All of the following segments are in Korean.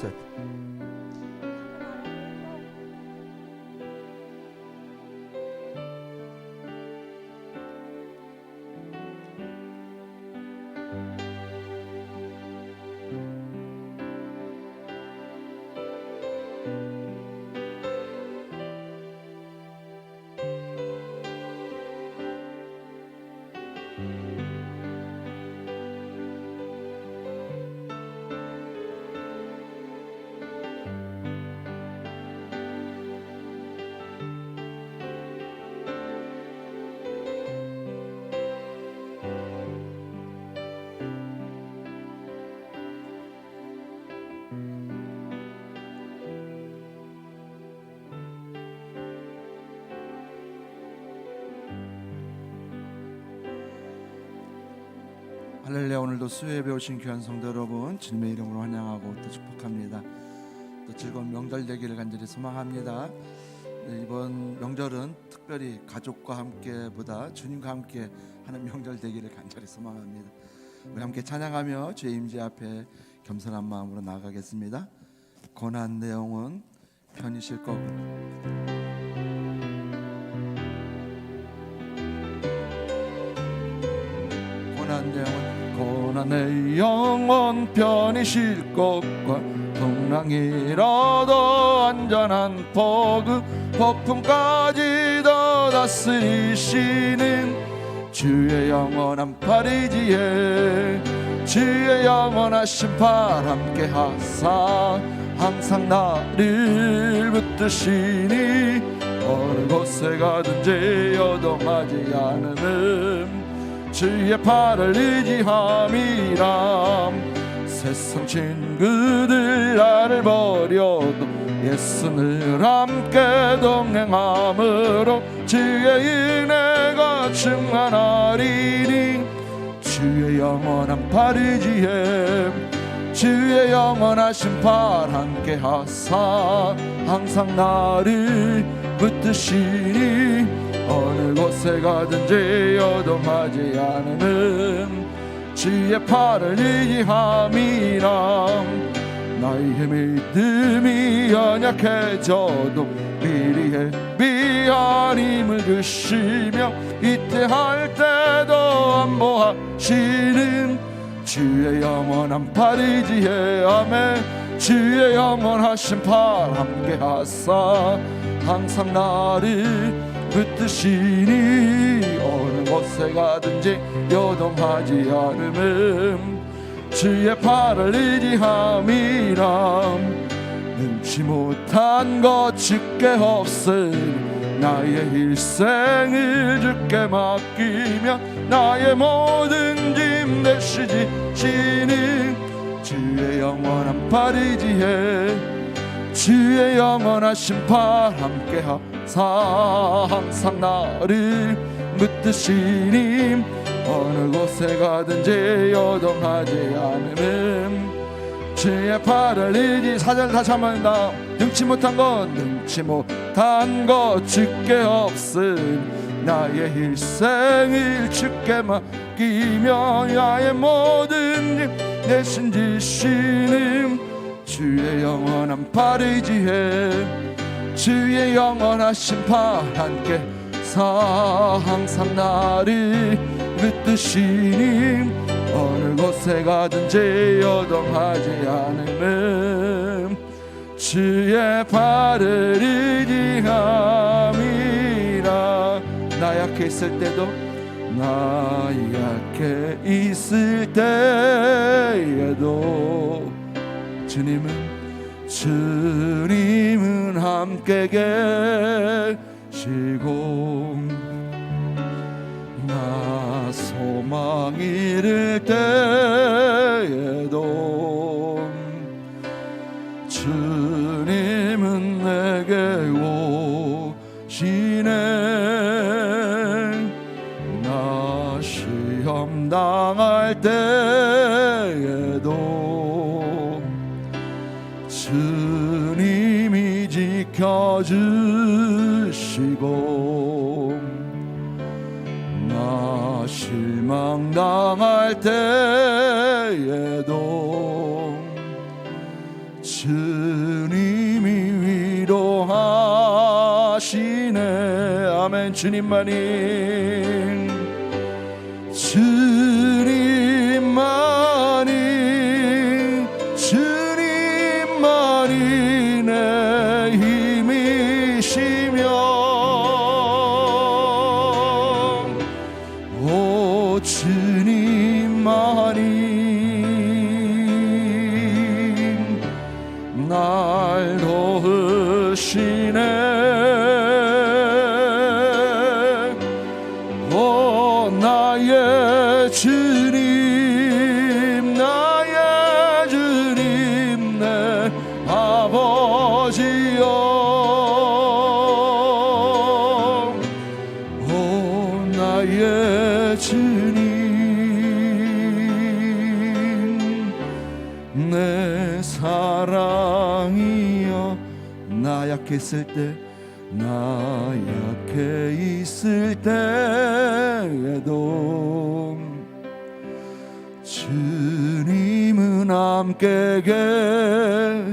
셋. 할렐루야. 오늘도 수요예배 오신 귀한 성도 여러분 주님의 이름으로 환영하고 또 축복합니다. 또 즐거운 명절 되기를 간절히 소망합니다. 이번 명절은 특별히 가족과 함께보다 주님과 함께 하는 명절 되기를 간절히 소망합니다. 우리 함께 찬양하며 주의 임재 앞에 겸손한 마음으로 나아가겠습니다. 고난 내 영혼 편히 쉴 거고 고난 내 영혼 편히 쉴 것과 풍랑이라도 안전한 폭풍까지도 다스리시는 주의 영원한 팔이지에 주의 영원하신 팔 함께 하사 항상 나를 붙드시니 어느 곳에 가든지 요동하지 않음은 주의 팔을 의지함이라. 세상 친구들 나를 버려도 예수를 함께 동행함으로 주의 은혜가 충만하리니 주의 영원한 팔 의지해 주의 영원하신 팔 함께 하사 항상 나를 붙드시니 어느 곳에 가든지 요동하지 않음은 주의 팔을 의지함이라. 나의 믿음이 연약해져도 미리의 미안 힘을 주시며 이때할 때도 안보하시는 주의 영원한 팔 의지해 아멘. 주의 영원하신 팔 함께 하사 항상 나를 붙드시니 어느 곳에 가든지 요동하지 않음은 주의 팔을 의지함이라. 능치 못한 것 주께 없으니 나의 일생을 주께 맡기며 나의 모든 짐 대시지시는 주의 영원한 팔 의지해 주의 영원하신 팔 함께 하사 항상 나를 붙드시니 어느 곳에 가든지 요동하지 않음은 주의 팔을 의지. 4절 다시 한번 다. 능치 못한 것 주께 없음 나의 일생을 주께 맡기며 나의 모든 짐 대신 지시는 주의 영원한 팔 의지해 주의 영원하신 팔 함께 사 항상 나를 붙드시니 어느 곳에 가든지 요동하지 않음은 주의 발을 의지함이라. 나 약해 있을 때도, 나 약해 있을 때에도 주님은 함께 계시고, 나 소망 잃을 때에도 주님은 내게 오시네. 나 시험 당할 때에도 주님이 지켜주시고, 나 실망 당할 때에도 주님이 위로하시네. 아멘. 주님만이 내 힘이시며, 오 주님만이 날 도우시네. 오 나의 주님, 나의 주님, 내 아버지여. 오 나의 주님, 내 사랑이여. 나 약했을 때, 나 약해 있을 때에도 주님은 함께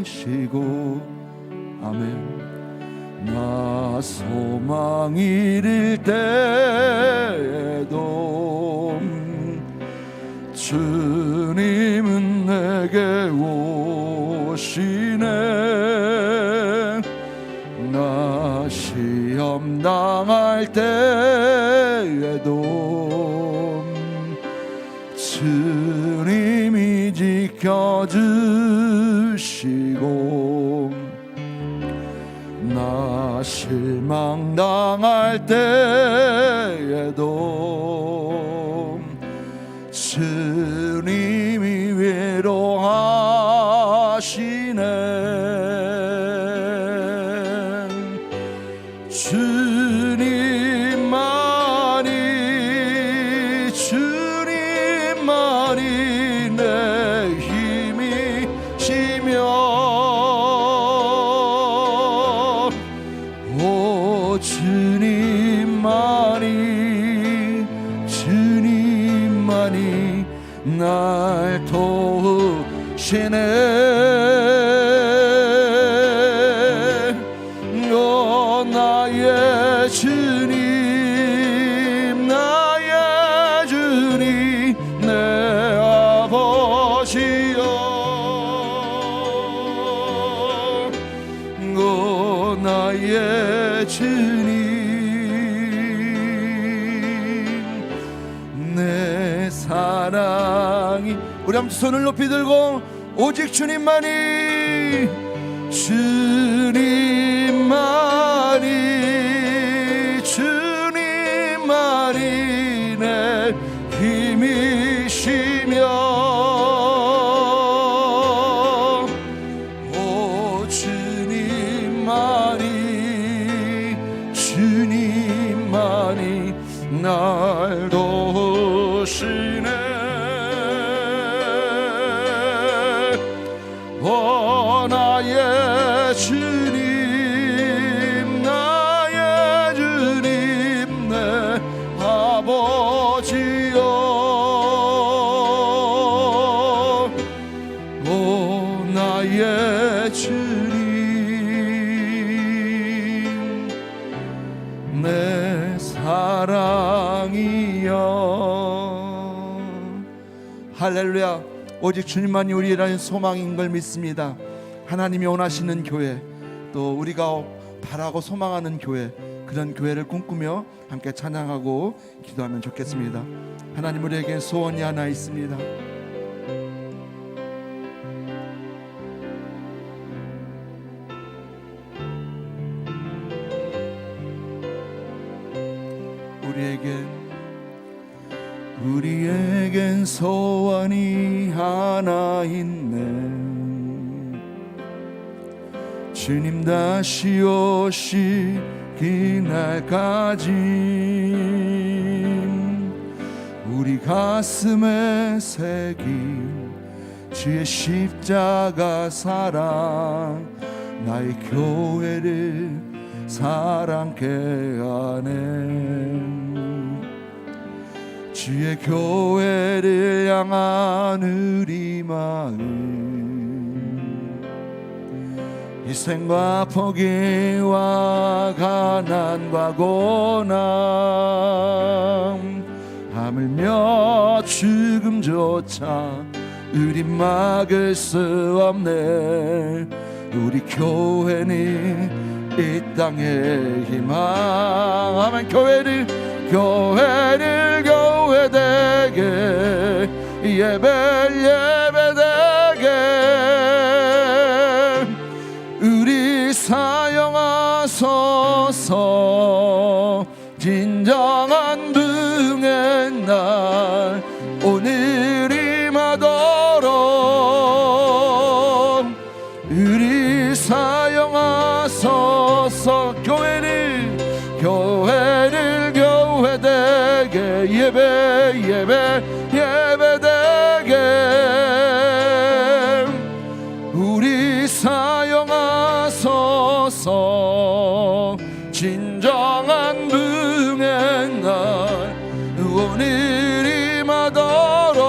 계시고, 아멘. 나 소망 잃을 때에도 주님은 내게 오시네. 나 시험 당할 때에도 주님이 지켜주시고, 나 실망 당할 때에도 주님이 위로하시네. 주님만이 내 힘이시며, 오 주님만이 날 도우시네. 오 나의 주님, 나의 주님, 내 아버지여. 오 나의 주님, 내 사랑이. 우리 한번 손을 높이 들고 오직 주님만이, 주님만이 내 힘이시며, 오 주님만이 날 도우시네. 오 나의 주님, 나의 주님, 내 아버지여. 오 나의 주님, 내 사랑이여. 할렐루야. 오직 주님만이 우리라는 소망인 걸 믿습니다. 하나님이 원하시는 교회, 또 우리가 바라고 소망하는 교회, 그런 교회를 꿈꾸며 함께 찬양하고 기도하면 좋겠습니다. 하나님, 우리에게 소원이 하나 있습니다. 우리에겐 소원이 하나 있네. 주님 다시 오시기 날까지 우리 가슴에 새긴 주의 십자가 사랑, 나의 교회를 사랑케 하네. 주의 교회를 향한 우리 마음, 희생과 포기와 가난과 고난, 하물며 죽음조차 우리 막을 수 없네. 우리 교회는 이 땅의 희망. 아멘. 교회되게 예배되게 우리 사용하소서. 진정한 부흥의 날 오늘이 마도록 우리 사용하소서. 교회를 교회되게 예배되게 우리 사용하소서. 진정한 부흥의 날 오늘이 마도록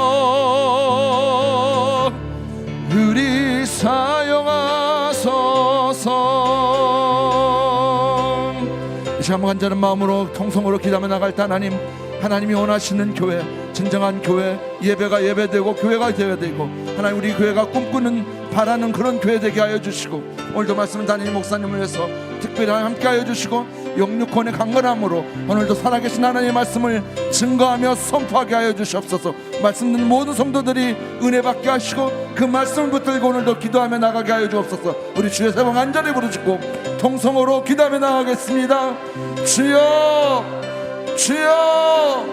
우리 사용하소서. 한번 간절한 마음으로 통성으로 기도하며 나갈 때 하나님이 원하시는 교회, 진정한 교회, 예배가 예배되고 교회가 예배되고 하나님, 우리 교회가 꿈꾸는 바라는 그런 교회 되게 하여 주시고, 오늘도 말씀 담임 목사님을 위해서 특별히 함께 하여 주시고, 영육혼의 강건함으로 오늘도 살아계신 하나님의 말씀을 증거하며 선포하게 하여 주시옵소서. 말씀 듣는 모든 성도들이 은혜 받게 하시고 그 말씀을 붙들고 오늘도 기도하며 나가게 하여 주옵소서. 우리 주의 세번 간절히 부르짖고 통성으로 기도하며 나가겠습니다. 주여, 주여,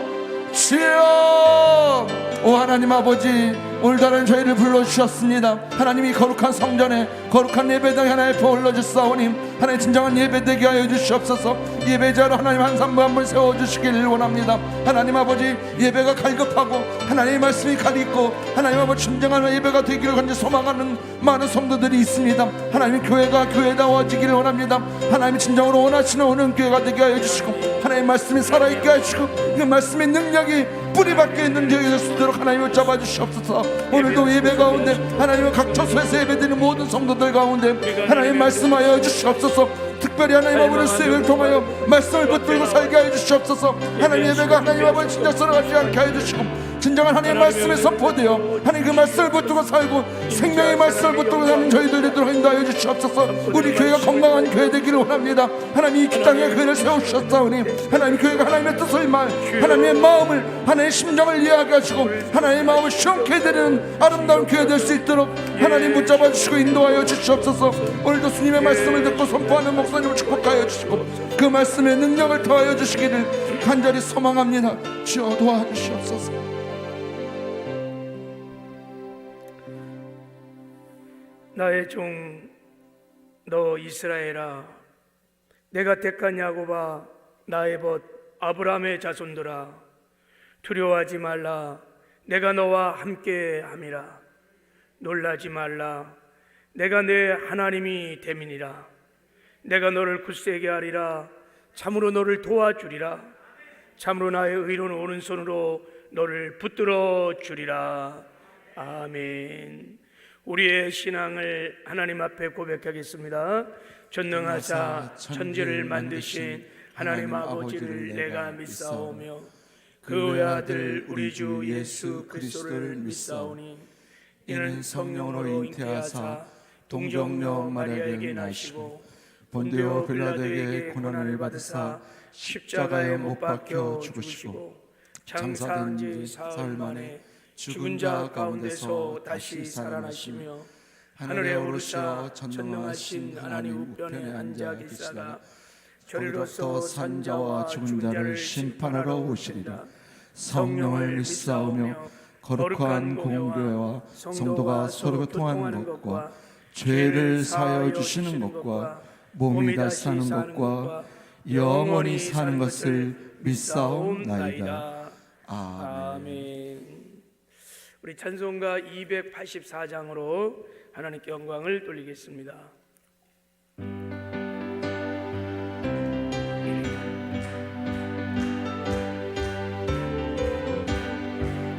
주여. 오 하나님 아버지, 오늘도 하나님 저희를 불러주셨습니다. 하나님이 거룩한 성전에 거룩한 예배당에 하나님 불러주사오니 하나님 진정한 예배되게 하여 주시옵소서. 예배자로 하나님 한 사람 한 분 세워주시기를 원합니다. 하나님 아버지, 예배가 갈급하고 하나님의 말씀이 가리고 하나님 아버지 진정한 예배가 되기를 간절히 소망하는 많은 성도들이 있습니다. 하나님, 교회가 교회다워지기를 원합니다. 하나님이 진정으로 원하시는 오는 교회가 되게 하여 주시고 하나님의 말씀이 살아있게 하시고 그 말씀의 능력이 뿌리밖에 있는 교회가 될 수 있도록 하나님을 잡아주시옵소서. 오늘도 예배 가운데 하나님의 각 처소에서 예배드리는 모든 성도들 가운데 하나님 말씀하여 주시옵소서. 특별히 하나님 아버지 수요일을 통하여 말씀을 붙들고 살게 하여 주시옵소서. 하나님 예배가 하나님 아버지 진짜 썰어가지 않게 하여 주시고 진정한 하나님의 말씀에 선포되어 하나님 그 말씀을 붙들고 살고 생명의 말씀을 붙들고 사는 저희들 되도록 인도하여 주시옵소서. 우리 교회가 건강한 교회 되기를 원합니다. 하나님 이 땅에 교회를 세우셨사오니 하나님 교회가 하나님의 뜻을 하나님의 마음을 하나님의 심정을 이해하게 하시고 하나님의 마음을 시원케 해드리는 아름다운 교회 될 수 있도록 하나님 붙잡아 주시고 인도하여 주시옵소서. 오늘도 주님의 말씀을 듣고 선포하는 목사님을 축복하여 주시고 그 말씀의 능력을 더하여 주시기를 간절히 소망합니다. 주여 도와주시옵소서. 나의 종 너 이스라엘아, 내가 택한 야곱아, 나의 벗 아브라함의 자손들아, 두려워하지 말라. 내가 너와 함께 함이라. 놀라지 말라. 내가 내 하나님이 됨이니라. 내가 너를 굳세게 하리라. 참으로 너를 도와주리라. 참으로 나의 의로운 오른손으로 너를 붙들어 주리라. 아멘. 우리의 신앙을 하나님 앞에 고백하겠습니다. 전능하사 천지를 만드신 하나님 아버지를 내가 믿사오며 그 외아들 우리 주 예수 그리스도를 믿사오니 이는 성령으로 잉태하사 동정녀 마리아에게 나시고 본디오 빌라도에게 고난을 받으사 십자가에 못 박혀 죽으시고 장사된 지 사흘 만에 죽은 자 가운데서 다시 살아나시며 하늘에 오르셔 전능하신 하나님 우편에 앉아 계시다가 저리로서 산자와 죽은 자를 심판하러 오시리라. 성령을 믿사오며 거룩한 공교회와 성도가 서로 교통하는 것과 죄를 사하여 주시는 것과 몸이 다시 사는 것과 영원히 사는 것을 믿사옵나이다. 아멘. 우리 찬송가 284장으로 하나님께 영광을 돌리겠습니다.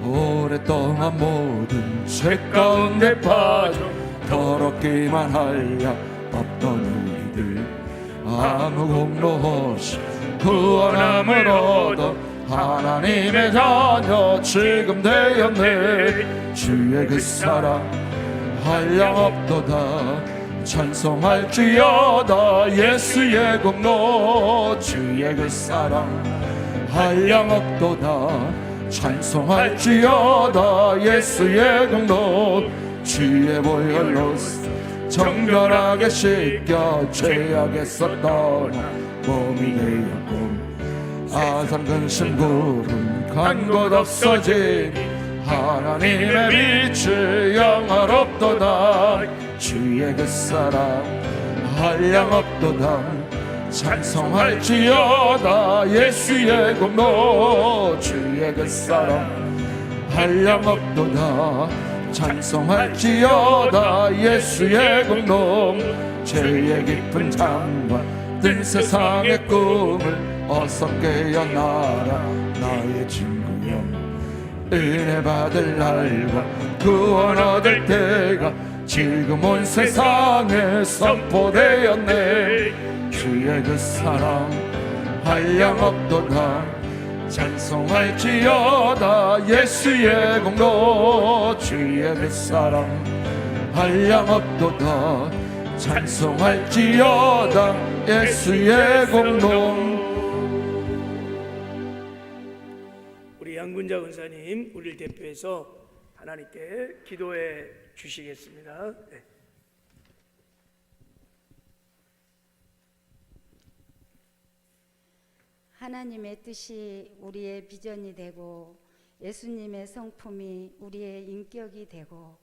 오랫동안 모든 죄 가운데 빠져 더럽기만 하여 없던 우리들 아무 공로 없이 구원함을 얻어 하나님의 자녀 지금 되었네. 주의 그 사랑 한량없도다. 찬송할지어다 예수의 공로. 주의 그 사랑 한량없도다. 찬송할지어다 예수의 공로. 주의 보혈로 정결하게 씻겨 죄악에서 떠나 몸이 되었고 아산 근심 구름 간 곳 없어지니 하나님의 빛이 영화롭도다. 주의 그 사랑 한량없도다. 찬송할지어다 예수의 공로. 주의 그 사랑 한량없도다. 찬송할지어다 예수의 공로. 죄의 깊은 잠과 든 세상의 꿈을 어서 깨어나라 나의 친구여. 은혜 받을 날과 구원 얻을 때가 지금 온 세상에 선포되었네. 주의 그 사랑 한량없도다. 찬송할지어다 예수의 공로. 주의 그 사랑 한량없도다. 찬송할지어다 예수의 공로. 우리 양군자 권사님 우리를 대표해서 하나님께 기도해 주시겠습니다. 네. 하나님의 뜻이 우리의 비전이 되고 예수님의 성품이 우리의 인격이 되고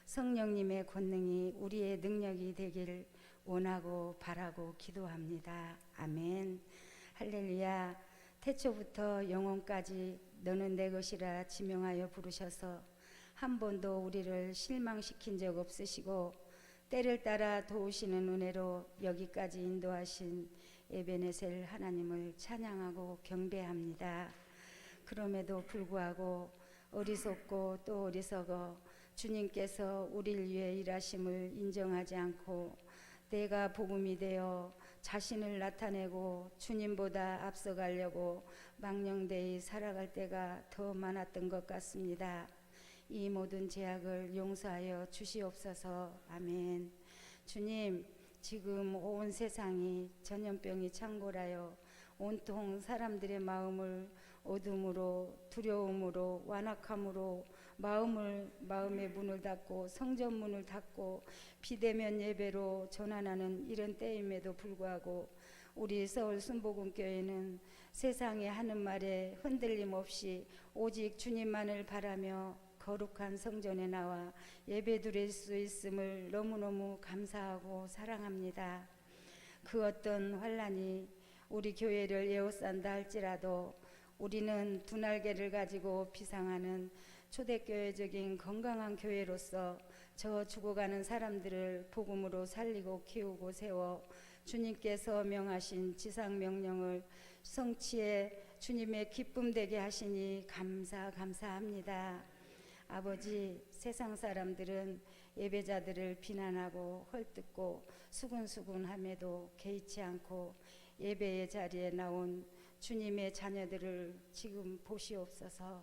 성령님의 권능이 우리의 능력이 되길 원하고 바라고 기도합니다. 아멘. 할렐루야. 태초부터 영원까지 너는 내 것이라 지명하여 부르셔서 한 번도 우리를 실망시킨 적 없으시고 때를 따라 도우시는 은혜로 여기까지 인도하신 에베네셀 하나님을 찬양하고 경배합니다. 그럼에도 불구하고 어리석고 또 어리석어 주님께서 우리를 위해 일하심을 인정하지 않고 내가 복음이 되어 자신을 나타내고 주님보다 앞서가려고 망령되이 살아갈 때가 더 많았던 것 같습니다. 이 모든 죄악을 용서하여 주시옵소서. 아멘. 주님, 지금 온 세상이 전염병이 창궐하여 온통 사람들의 마음을 어둠으로 두려움으로 완악함으로 마음의 문을 닫고 성전 문을 닫고 비대면 예배로 전환하는 이런 때임에도 불구하고 우리 서울 순복음교회는 세상에 하는 말에 흔들림 없이 오직 주님만을 바라며 거룩한 성전에 나와 예배드릴 수 있음을 너무너무 감사하고 사랑합니다. 그 어떤 환난이 우리 교회를 에워싼다 할지라도 우리는 두 날개를 가지고 비상하는 초대교회적인 건강한 교회로서 저 죽어가는 사람들을 복음으로 살리고 키우고 세워 주님께서 명하신 지상명령을 성취해 주님의 기쁨 되게 하시니 감사합니다. 아버지, 세상 사람들은 예배자들을 비난하고 헐뜯고 수군수군함에도 개의치 않고 예배의 자리에 나온 주님의 자녀들을 지금 보시옵소서.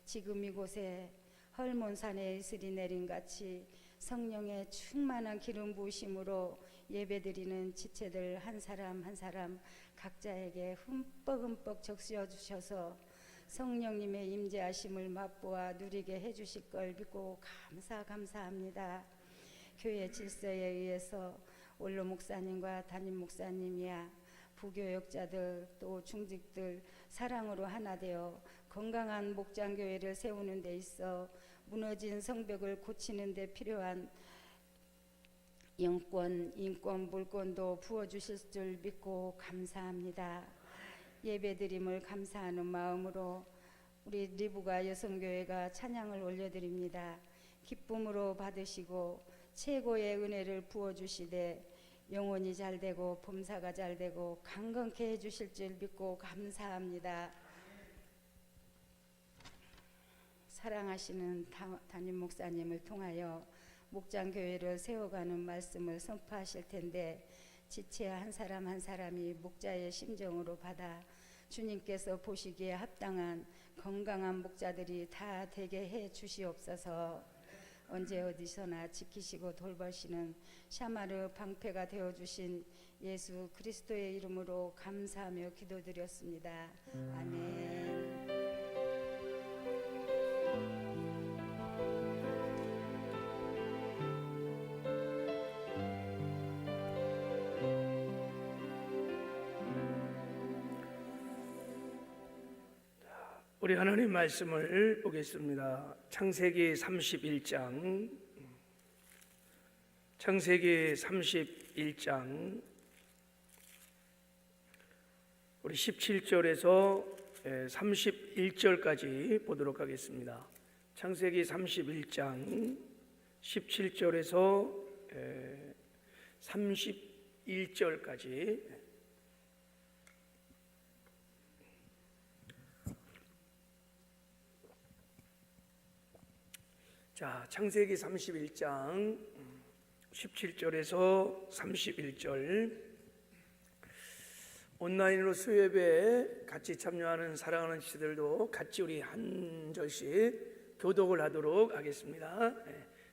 지금 이곳에 헐몬산에 이슬이 내린 같이 성령의 충만한 기름 부으심으로 예배드리는 지체들 한 사람 한 사람 각자에게 흠뻑 적셔 주셔서 성령님의 임재하심을 맛보아 누리게 해주실 걸 믿고 감사합니다. 교회 질서에 의해서 원로 목사님과 담임 목사님이야 부교역자들 또 중직들 사랑으로 하나 되어 건강한 목장교회를 세우는 데 있어 무너진 성벽을 고치는 데 필요한 영권, 인권, 물권도 부어주실 줄 믿고 감사합니다. 예배드림을 감사하는 마음으로 우리 리브가 여성교회가 찬양을 올려드립니다. 기쁨으로 받으시고 최고의 은혜를 부어주시되 영혼이 잘되고 범사가 잘되고 강건케 해주실 줄 믿고 감사합니다. 사랑하시는 담임 목사님을 통하여 목장교회를 세워가는 말씀을 선포하실 텐데 지체 한 사람 한 사람이 목자의 심정으로 받아 주님께서 보시기에 합당한 건강한 목자들이 다 되게 해 주시옵소서. 언제 어디서나 지키시고 돌보시는 샤마르 방패가 되어주신 예수 그리스도의 이름으로 감사하며 기도드렸습니다. 아멘. 우리 하나님 말씀을 보겠습니다. 창세기 31장 우리 17절에서 31절까지 보도록 하겠습니다. 창세기 31장 17절에서 31절까지 자, 창세기 31장 17절에서 31절 온라인으로 수요예배에 같이 참여하는 사랑하는 지체들도 같이 우리 한 절씩 교독을 하도록 하겠습니다.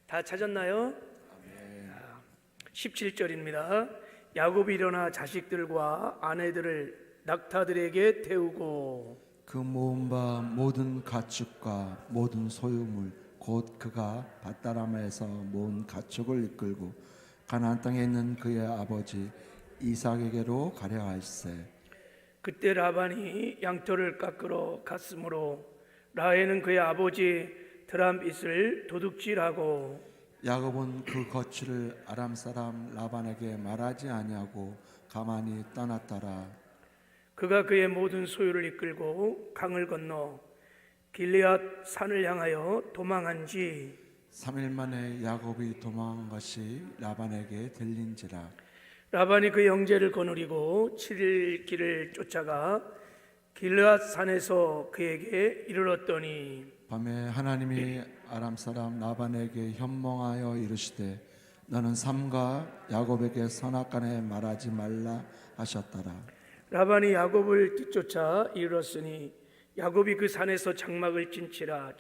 다 찾았나요? 17절입니다. 야곱이 일어나 자식들과 아내들을 낙타들에게 태우고 그 모은 바 모든 가축과 모든 소유물 곧 그가 밧다람에서 모은 가축을 이끌고 가나안 땅에 있는 그의 아버지 이삭에게로 가려 할세. 그때 라반이 양털을 깎으러 갔으므로 라헬은 그의 아버지 드람잇을 도둑질하고 야곱은 그 거취를 아람 사람 라반에게 말하지 아니하고 가만히 떠났더라. 그가 그의 모든 소유를 이끌고 강을 건너 길르앗 산을 향하여 도망한지 3일 만에 야곱이 도망한 것이 라반에게 들린지라. 라반이 그 형제를 거느리고 7일 길을 쫓아가 길르앗 산에서 그에게 이르렀더니 밤에 하나님이 아람 사람 라반에게 현몽하여 이르시되 너는 삼가 야곱에게 선악간에 말하지 말라 하셨더라. 라반이 야곱을 뒤쫓아 이르렀으니 야곱이 그 산에서 장막을 친지라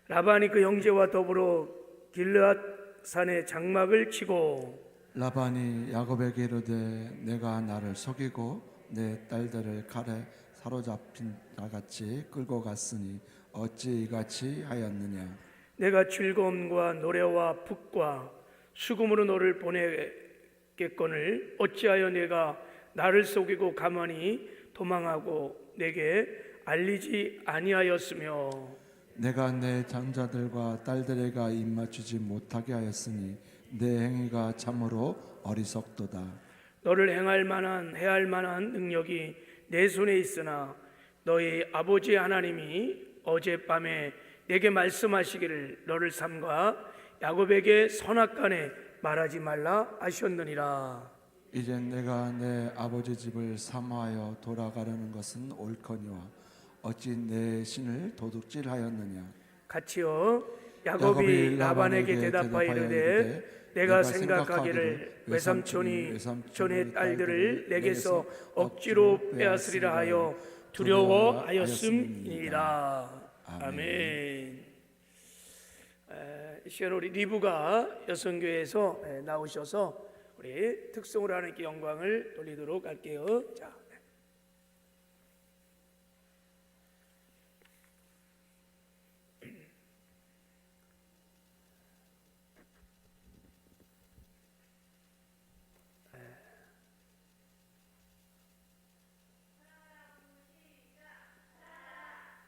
라반이 그 형제와 더불어 길르앗 산에 장막을 치고 라반이 야곱에게 이르되 내가 나를 속이고 내 딸들을 칼에 사로잡힌 나같이 끌고 갔으니 어찌 이같이 하였느냐. 내가 즐거움과 노래와 북과 수금으로 너를 보내겠거늘 어찌하여 내가 나를 속이고 가만히 도망하고 내게 알리지 아니하였으며 내가 내 장자들과 딸들에게 입맞추지 못하게 하였으니 내 행위가 참으로 어리석도다. 너를 해할 만한 능력이 내 손에 있으나 너희 아버지 하나님이 어젯밤에 내게 말씀하시기를 너를 삼가 야곱에게 선악간에 말하지 말라 하셨느니라. 이제 내가 내 아버지 집을 사모하여 돌아가려는 것은 옳거니와 어찌 내 신을 도둑질하였느냐. 같이요. 야곱이 라반에게 대답하여 이르되 내가 생각하기를 외삼촌이 전의 딸들을 내게서 억지로 빼앗으리라 하여 두려워하였음이니라. 아멘. 시간 우리 리브가 여성교회에서 나오셔서 우리 특성으로 하나님께 영광을 돌리도록 할게요. 자.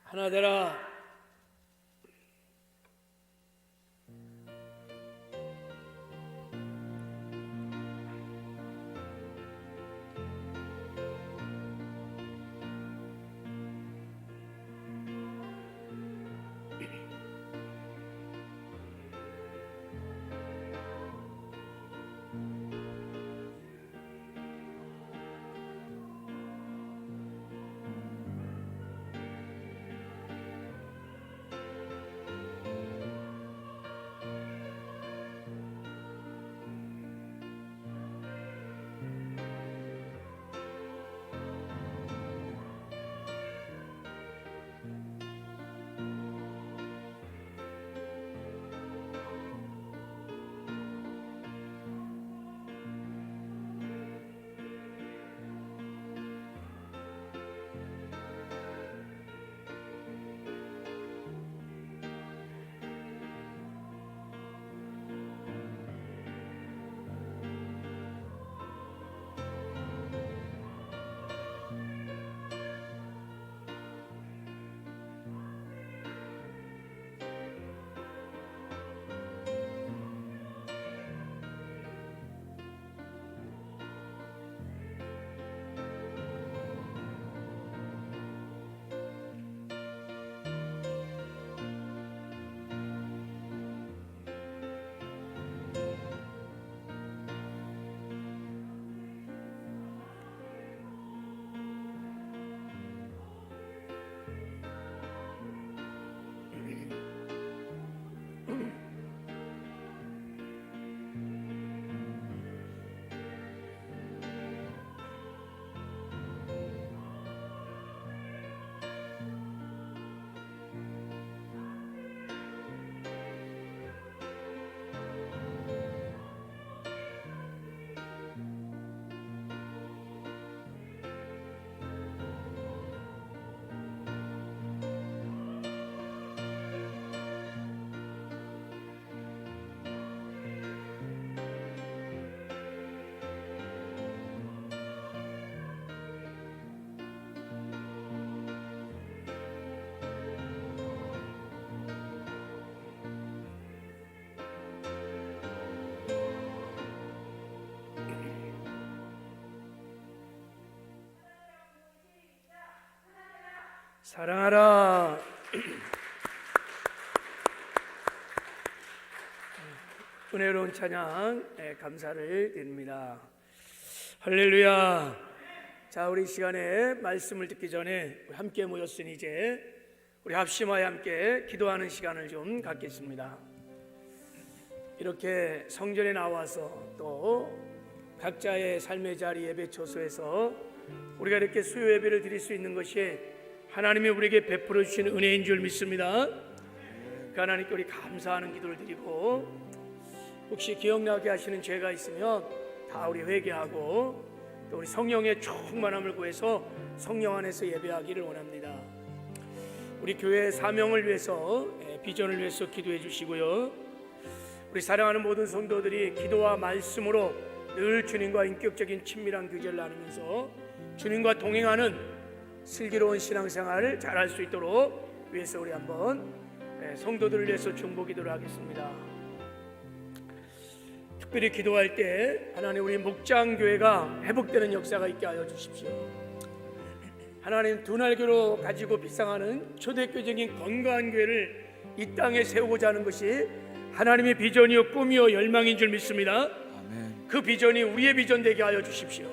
하나 되라. 사랑하라. 은혜로운 찬양 감사를 드립니다. 할렐루야. 자, 우리 시간에 말씀을 듣기 전에 함께 모였으니 이제 우리 합심하여 함께 기도하는 시간을 좀 갖겠습니다. 이렇게 성전에 나와서 또 각자의 삶의 자리 예배 처소에서 우리가 이렇게 수요 예배를 드릴 수 있는 것이 하나님이 우리에게 베풀어 주신 은혜인 줄 믿습니다. 그 하나님께 우리 감사하는 기도를 드리고, 혹시 기억나게 하시는 죄가 있으면 다 우리 회개하고 또 우리 성령의 충만함을 구해서 성령 안에서 예배하기를 원합니다. 우리 교회의 사명을 위해서, 비전을 위해서 기도해 주시고요. 우리 사랑하는 모든 성도들이 기도와 말씀으로 늘 주님과 인격적인 친밀한 교제를 나누면서 주님과 동행하는 슬기로운 신앙생활을 잘할 수 있도록 위해서 우리 한번 성도들을 위해서 중보 기도를 하겠습니다. 특별히 기도할 때 하나님 우리 목장교회가 회복되는 역사가 있게 하여 주십시오. 하나님 두날교로 가지고 비상하는 초대교적인 건강한 교회를 이 땅에 세우고자 하는 것이 하나님의 비전이요 꿈이요 열망인 줄 믿습니다. 아멘. 그 비전이 우리의 비전 되게 하여 주십시오.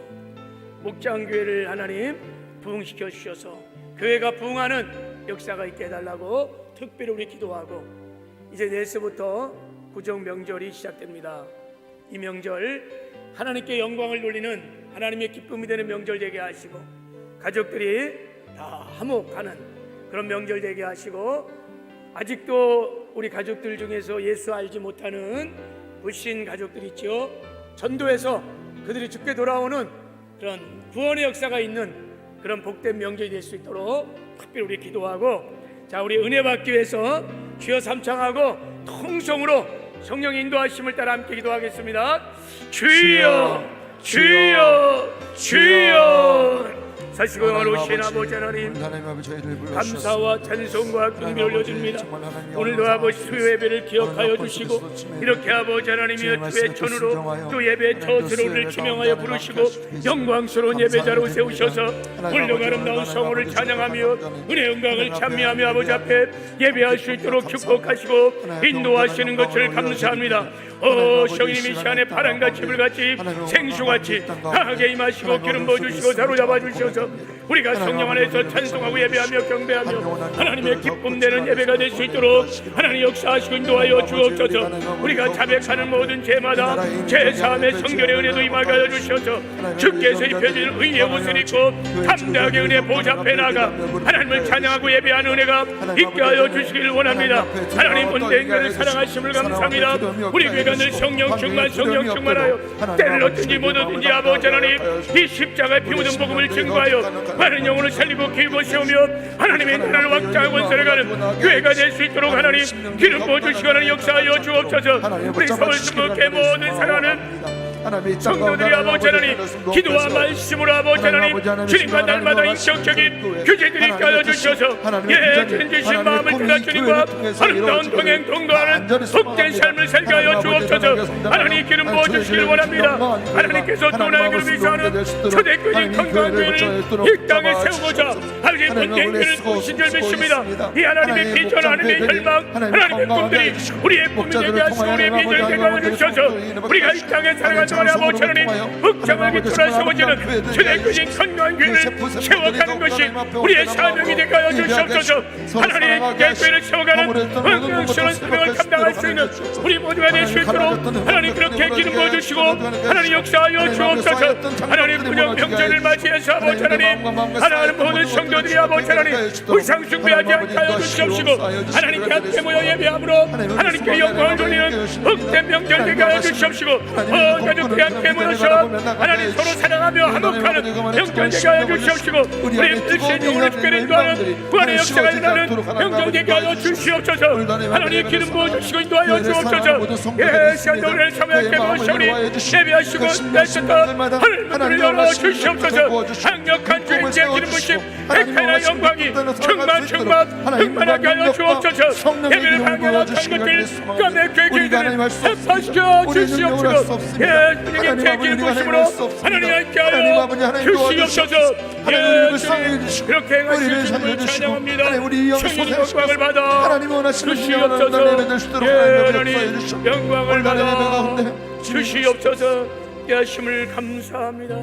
목장교회를 하나님 부흥시켜 주셔서 교회가 부흥하는 역사가 있게 해달라고 특별히 우리 기도하고, 이제 내일서부터 구정 명절이 시작됩니다. 이 명절 하나님께 영광을 돌리는 하나님의 기쁨이 되는 명절 되게 하시고, 가족들이 다 화목하는 그런 명절 되게 하시고, 아직도 우리 가족들 중에서 예수 알지 못하는 불신 가족들 있죠. 전도해서 그들이 죽게 돌아오는 그런 구원의 역사가 있는 그런 복된 명절이 될 수 있도록 특별히 우리 기도하고, 자, 우리 은혜 받기 위해서 주여 삼창하고 통성으로 성령 인도하심을 따라 함께 기도하겠습니다. 주여 주여 주여. 사시고 오신 아버지 하나님, 감사와 찬송과 긍휼을 올려드립니다. 오늘도 아버지 수요 예배를 기억하여 주시고, 이렇게 아버지 하나님이 주의 전으로 또 예배 처소로 우리를 지명하여 부르시고 영광스러운 예배자로 세우셔서 훌륭 아름다운 성호를 찬양하며 은혜 영광을 찬미하며 아버지 앞에 예배할 수 있도록 축복하시고 인도하시는 것을 감사합니다. 성령님이 시간에 바람같이 불같이 생수같이 강하게 임하시고 기름 부어주시고 사로잡아 주셔서 우리가 성령 안에서 찬송하고 예배하며 경배하며 하나님의 기쁨 되는 예배가 될 수 있도록 하나님 역사하시고 인도하여 주옵소서. 우리가 자백하는 모든 죄마다 제사함의 성결의 은혜도 임하게 하여 주셔서 주께서 입혀주신 의의 옷을 입고 담대하게 은혜 보좌 앞에 나가 하나님을 찬양하고 예배하는 은혜가 있게 하여 주시길 원합니다. 하나님 본된 것을 사랑하심을 감사합니다. 우리 교회가 늘 성령 충만하여 때를 얻든지 못 얻든지 아버지 하나님 이 십자가의 피 묻은 복음을 증거하여 많은 영혼을 살리고 키우고 세우며 하나님의 나라를 확장하고 건설해가는 교회가 될 수 있도록 하나님 기름 부어주시고 하나님 역사하여 주옵소서. 우리 서울 중국의 모든 사랑하는 성도들이 아버지 하나님 기도와 말씀으로 아버지 하나님 주님과 날마다 인격적인 교제들이 있게 하여 주셔서 주님 주신 마음을 따라 주님과 아름다운 동행 동거하는 복된 삶을 살게 하여 주옵소서. 하나님 기름 부어주시길 원합니다. 하나님께서 또 나의 그룹이 있어하는 초대교인 건강한 교회를 이 땅에 세우고자 아버지 본된 교회를 꾸신 줄 믿습니다. 이 하나님의 비전, 하나님의 혈망, 하나님의 꿈들이 우리의 꿈이 되게 하시고 우리의 비전이 되게 하여 주셔서 우리가 이 땅에 살아가는 아버지 하나님 흑장하게 돌아서오지는 초대교인 건강한 교회를 세워가는 것이 우리의 사명이 되게 하여 주시옵소서. 하나님 교회를 세워가는 영광스러운 사명을 감당할 수 있는 우리 모두가 될 수 있도록 하나님 그렇게 기름 부어주시고 하나님 역사하여 주옵소서. 하나님 그냥 명절을 맞이해서 아버지 하나님 모든 성도들이 아버지 하나님 의상 숭배하지 않게 하여 주시옵시고 하나님께 함께 모여 예배함으로 하나님께 영광을 돌리는 흑된 명절 되게 하여 주시옵시고 가족들이 함께 모여서 하나님 서로 사랑하며 화목하는 명절 되게 하여 주시옵시고 우리 일신 영혼을 특별히 인도하는 구원의 역사가 일어나는 명절 되게 하여 주시옵소서. 하나님 기름 부어주시고 인도하여 주옵소서. 시간 노래를 참여하게 모시오니 예배하시고 내셨던 하늘문을 열어주시옵소서. 강력한 주인의 기름 부심 백하나 영광이 충만 흥만하게 하여 주옵소서. 예배를 방해하는 것들 까맣게 길들을 회파시켜 주시옵소서. 주님의 기름 부심으로 하나님 함께 하여 주시옵소서. 주님 그렇게 행하실 주님을 찬양합니다. 주님 영광을 받아 주시옵소서. 하나님 영광을 받아 주시옵소서. 하심을 감사합니다.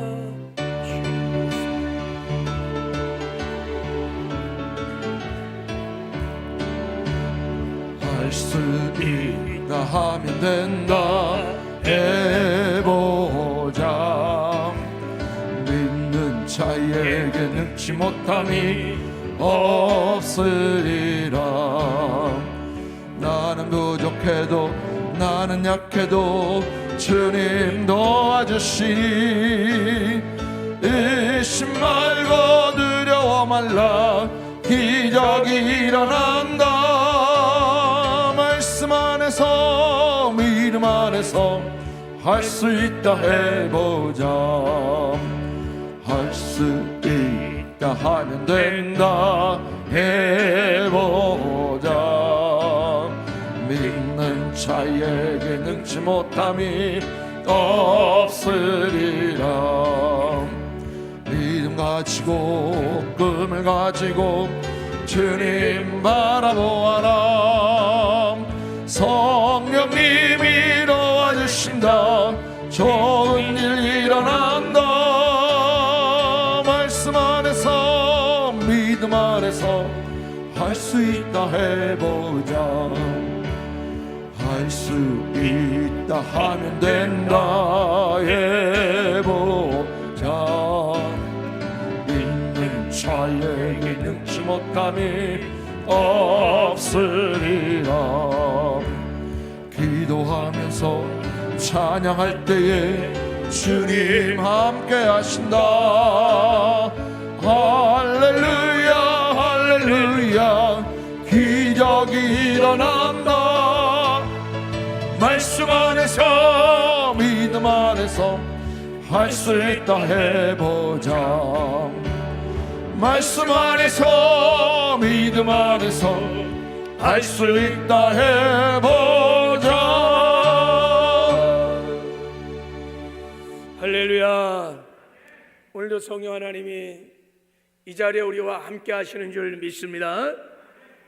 할 수 있다 하면 된다 해보자. 믿는 자에게 능치 못함이 없으리라. 나는 부족해도 나는 약해도 주님 도와주시니 의심 말고 두려워 말라. 기적이 일어난다. 말씀 안에서 믿음 안에서 할 수 있다 해보자. 할 수 있다 하면 된다 해보자. 믿는 자에게 능치 못함이 없으리라. 믿음 가지고 꿈을 가지고 주님 바라보아라. 성령님이 도와주신다. 좋은 일 일어난다. 말씀 안에서 믿음 안에서 할 수 있다 해보자. 할 수 있다 하면 된다 해보자. 믿는 자에게 능치 못함이 없으리라. 기도하면서 찬양할 때에 주님 함께 하신다. 할렐루야 할렐루야 기적이 일어난다. 말씀 안에서 믿음 안에서 할 수 있다 해보자. 말씀 안에서 믿음 안에서 할 수 있다 해보자. 할렐루야. 오늘도 성령 하나님이 이 자리에 우리와 함께 하시는 줄 믿습니다.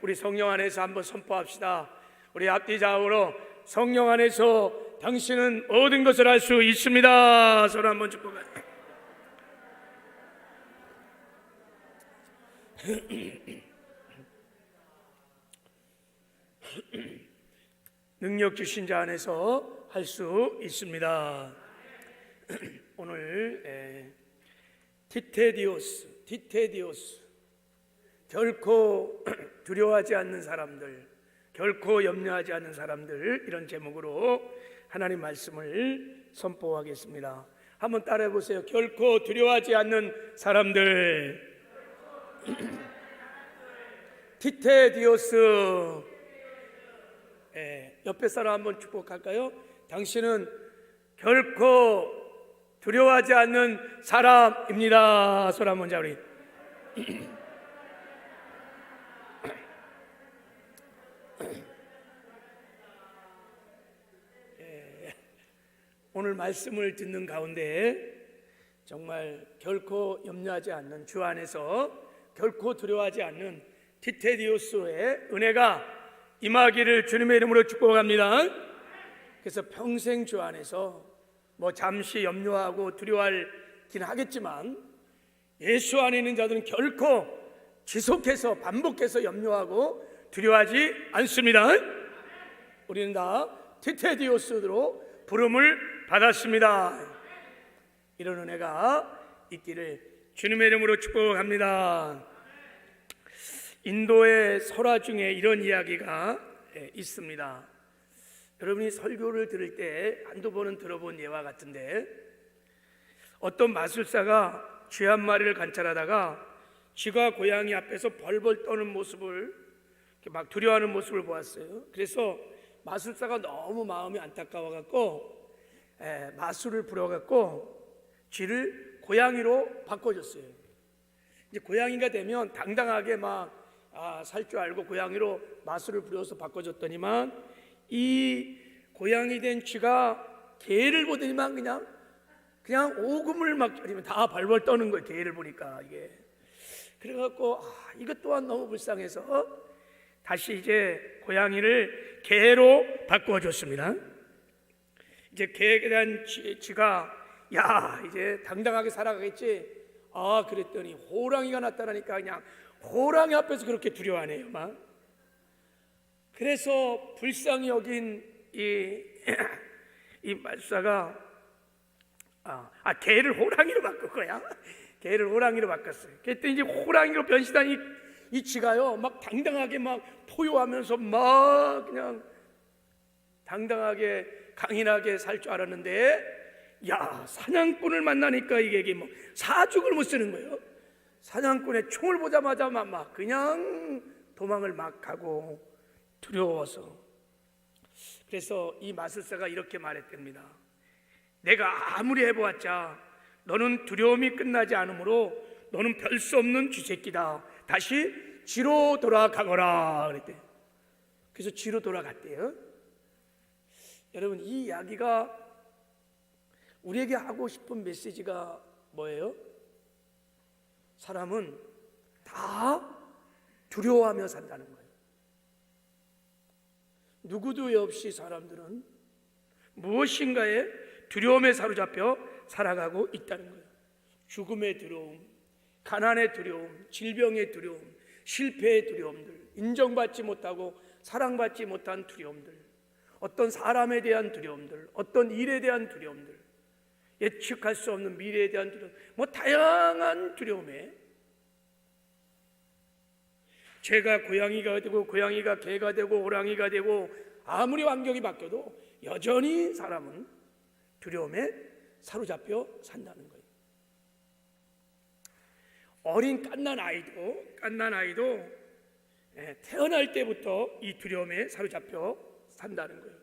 우리 성령 안에서 한번 선포합시다. 우리 앞뒤 좌우로 성령 안에서 당신은 모든 것을 할 수 있습니다. 서로 한번 축복해. 능력 주신 자 안에서 할 수 있습니다. 오늘 티테디오스 결코 두려워하지 않는 사람들, 결코 염려하지 않는 사람들, 이런 제목으로 하나님 말씀을 선포하겠습니다. 한번 따라해 보세요. 결코 두려워하지 않는 사람들. 티테디오스. 옆에 사람 한번 축복할까요? 당신은 결코 두려워하지 않는 사람입니다. 손 한번 잡으리. 오늘 말씀을 듣는 가운데 정말 결코 염려하지 않는, 주 안에서 결코 두려워하지 않는 티테디오스의 은혜가 임하기를 주님의 이름으로 축복합니다. 그래서 평생 주 안에서 뭐 잠시 염려하고 두려워하긴 하겠지만 예수 안에 있는 자들은 결코 지속해서 반복해서 염려하고 두려워하지 않습니다. 우리는 다 티테디오스로 부름을 받았습니다. 이런 은혜가 있기를 주님의 이름으로 축복합니다. 인도의 설화 중에 이런 이야기가 있습니다. 여러분이 설교를 들을 때 한두 번은 들어본 예와 같은데, 어떤 마술사가 쥐 한 마리를 관찰하다가 쥐가 고양이 앞에서 벌벌 떠는 모습을, 막 두려워하는 모습을 보았어요. 그래서 마술사가 너무 마음이 안타까워갖고 마술을 부려갖고 쥐를 고양이로 바꿔줬어요. 이제 고양이가 되면 당당하게 막 살 줄 알고 고양이로 마술을 부려서 바꿔줬더니만 이 고양이 된 쥐가 개를 보더니만 그냥 오금을 막 저리면 다 발벌 떠는 거예요. 개를 보니까 이게. 그래갖고 이것 또한 너무 불쌍해서 다시 이제 고양이를 개로 바꿔줬습니다. 이제 개에 대한 쥐가 야 이제 당당하게 살아가겠지. 그랬더니 호랑이가 나타나니까 그냥 호랑이 앞에서 그렇게 두려워하네요. 막. 그래서 불쌍히 여긴 이 마술사가 개를 호랑이로 바꾼 거야. 개를 호랑이로 바꿨어요. 그랬더니 이제 호랑이로 변신한 이 쥐가요, 막 당당하게 막 포효하면서 막 그냥 당당하게 강인하게 살 줄 알았는데, 사냥꾼을 만나니까 이게 뭐 사죽을 못 쓰는 거예요. 사냥꾼의 총을 보자마자 막 그냥 도망을 막 가고 두려워서. 그래서 이 마술사가 이렇게 말했답니다. 내가 아무리 해보았자 너는 두려움이 끝나지 않으므로 너는 별 수 없는 쥐새끼다. 다시 쥐로 돌아가거라 그랬대. 그래서 쥐로 돌아갔대요. 여러분, 이 이야기가 우리에게 하고 싶은 메시지가 뭐예요? 사람은 다 두려워하며 산다는 거예요. 누구도 없이 사람들은 무엇인가에 두려움에 사로잡혀 살아가고 있다는 거예요. 죽음의 두려움, 가난의 두려움, 질병의 두려움, 실패의 두려움들, 인정받지 못하고 사랑받지 못한 두려움들, 어떤 사람에 대한 두려움들, 어떤 일에 대한 두려움들, 예측할 수 없는 미래에 대한 두려움, 뭐 다양한 두려움에 죄가 고양이가 되고 고양이가 개가 되고 호랑이가 되고 아무리 환경이 바뀌어도 여전히 사람은 두려움에 사로잡혀 산다는 거예요. 어린 갓난 아이도 태어날 때부터 이 두려움에 사로잡혀 산다는 거예요.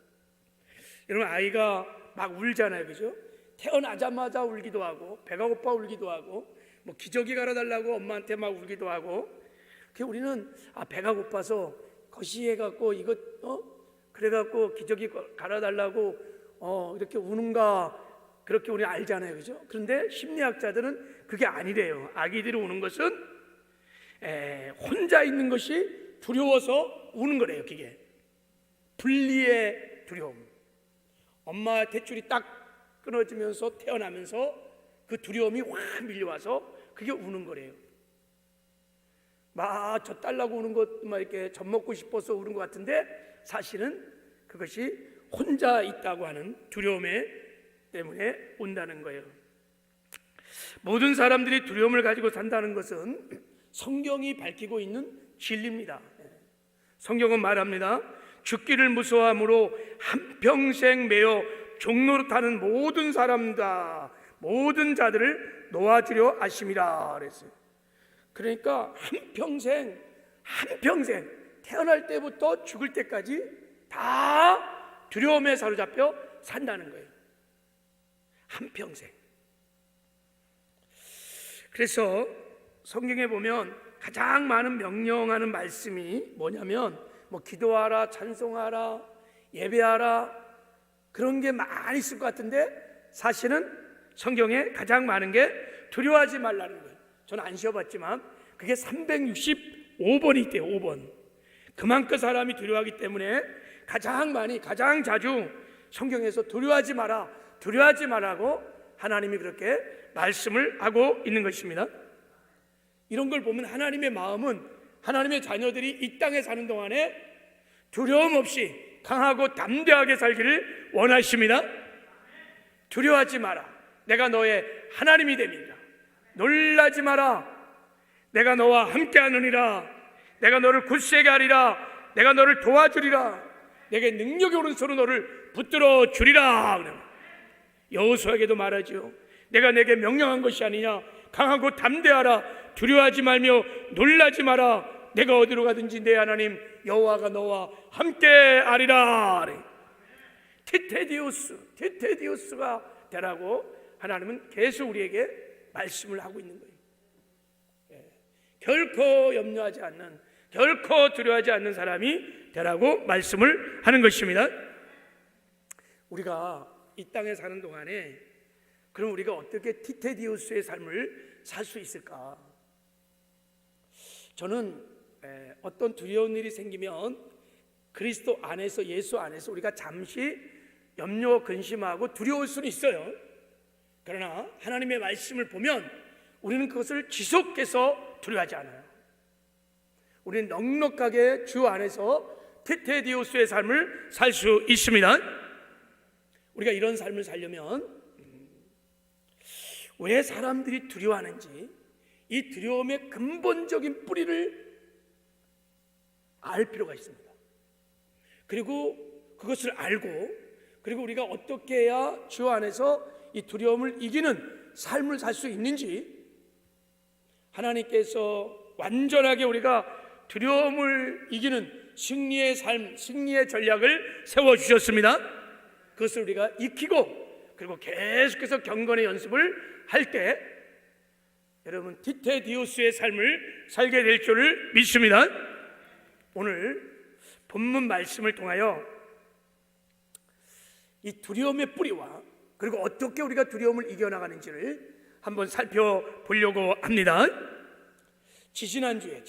여러분, 아이가 막 울잖아요, 그죠? 태어나자마자 울기도 하고, 배가 고파 울기도 하고, 뭐 기저귀 갈아달라고 엄마한테 막 울기도 하고. 우리는 배가 고파서 거시해갖고 이거 그래갖고 기저귀 갈아달라고 이렇게 우는가, 그렇게 우리 알잖아요, 그죠? 그런데 심리학자들은 그게 아니래요. 아기들이 우는 것은 혼자 있는 것이 두려워서 우는 거래요. 그게 분리의 두려움. 엄마 탯줄이 딱 끊어지면서 태어나면서 그 두려움이 확 밀려와서 그게 우는 거래요. 막 젖 달라고 우는 것, 막 이렇게 젖 먹고 싶어서 우는 것 같은데 사실은 그것이 혼자 있다고 하는 두려움 때문에 온다는 거예요. 모든 사람들이 두려움을 가지고 산다는 것은 성경이 밝히고 있는 진리입니다. 성경은 말합니다. 죽기를 무서워함으로 한평생 매여 종노릇하는 모든 사람다, 모든 자들을 놓아주려 하심이라 그랬어요. 그러니까 한평생 태어날 때부터 죽을 때까지 다 두려움에 사로잡혀 산다는 거예요. 한평생. 그래서 성경에 보면 가장 많은 명령하는 말씀이 뭐냐면 뭐 기도하라, 찬송하라, 예배하라, 그런 게 많이 있을 것 같은데 사실은 성경에 가장 많은 게 두려워하지 말라는 거예요. 저는 안 쉬어봤지만 그게 365번이 있대요. 5번. 그만큼 사람이 두려워하기 때문에 가장 자주 성경에서 두려워하지 말라고 하나님이 그렇게 말씀을 하고 있는 것입니다. 이런 걸 보면 하나님의 마음은 하나님의 자녀들이 이 땅에 사는 동안에 두려움 없이 강하고 담대하게 살기를 원하십니다. 두려워하지 마라. 내가 너의 하나님이 됩니다. 놀라지 마라. 내가 너와 함께하느니라. 내가 너를 굳세게 하리라. 내가 너를 도와주리라. 내게 능력의 오른손으로 너를 붙들어 주리라. 여호수아에게도 말하죠. 내가 내게 명령한 것이 아니냐. 강하고 담대하라. 두려워하지 말며 놀라지 마라. 내가 어디로 가든지 내 하나님 여호와가 너와 함께하리라. 티테디우스가 되라고 하나님은 계속 우리에게 말씀을 하고 있는 거예요. 결코 염려하지 않는, 결코 두려워하지 않는 사람이 되라고 말씀을 하는 것입니다. 우리가 이 땅에 사는 동안에 그럼 우리가 어떻게 티테디우스의 삶을 살 수 있을까? 저는 어떤 두려운 일이 생기면 그리스도 안에서, 예수 안에서 우리가 잠시 염려, 근심하고 두려울 수는 있어요. 그러나 하나님의 말씀을 보면 우리는 그것을 지속해서 두려워하지 않아요. 우리는 넉넉하게 주 안에서 티테디우스의 삶을 살 수 있습니다. 우리가 이런 삶을 살려면 왜 사람들이 두려워하는지, 이 두려움의 근본적인 뿌리를 알 필요가 있습니다. 그리고 그것을 알고, 그리고 우리가 어떻게 해야 주 안에서 이 두려움을 이기는 삶을 살 수 있는지, 하나님께서 완전하게 우리가 두려움을 이기는 승리의 삶, 승리의 전략을 세워주셨습니다. 그것을 우리가 익히고 그리고 계속해서 경건의 연습을 할 때 여러분 티테디우스의 삶을 살게 될 줄을 믿습니다. 오늘 본문 말씀을 통하여 이 두려움의 뿌리와 그리고 어떻게 우리가 두려움을 이겨나가는지를 한번 살펴보려고 합니다. 지지난주에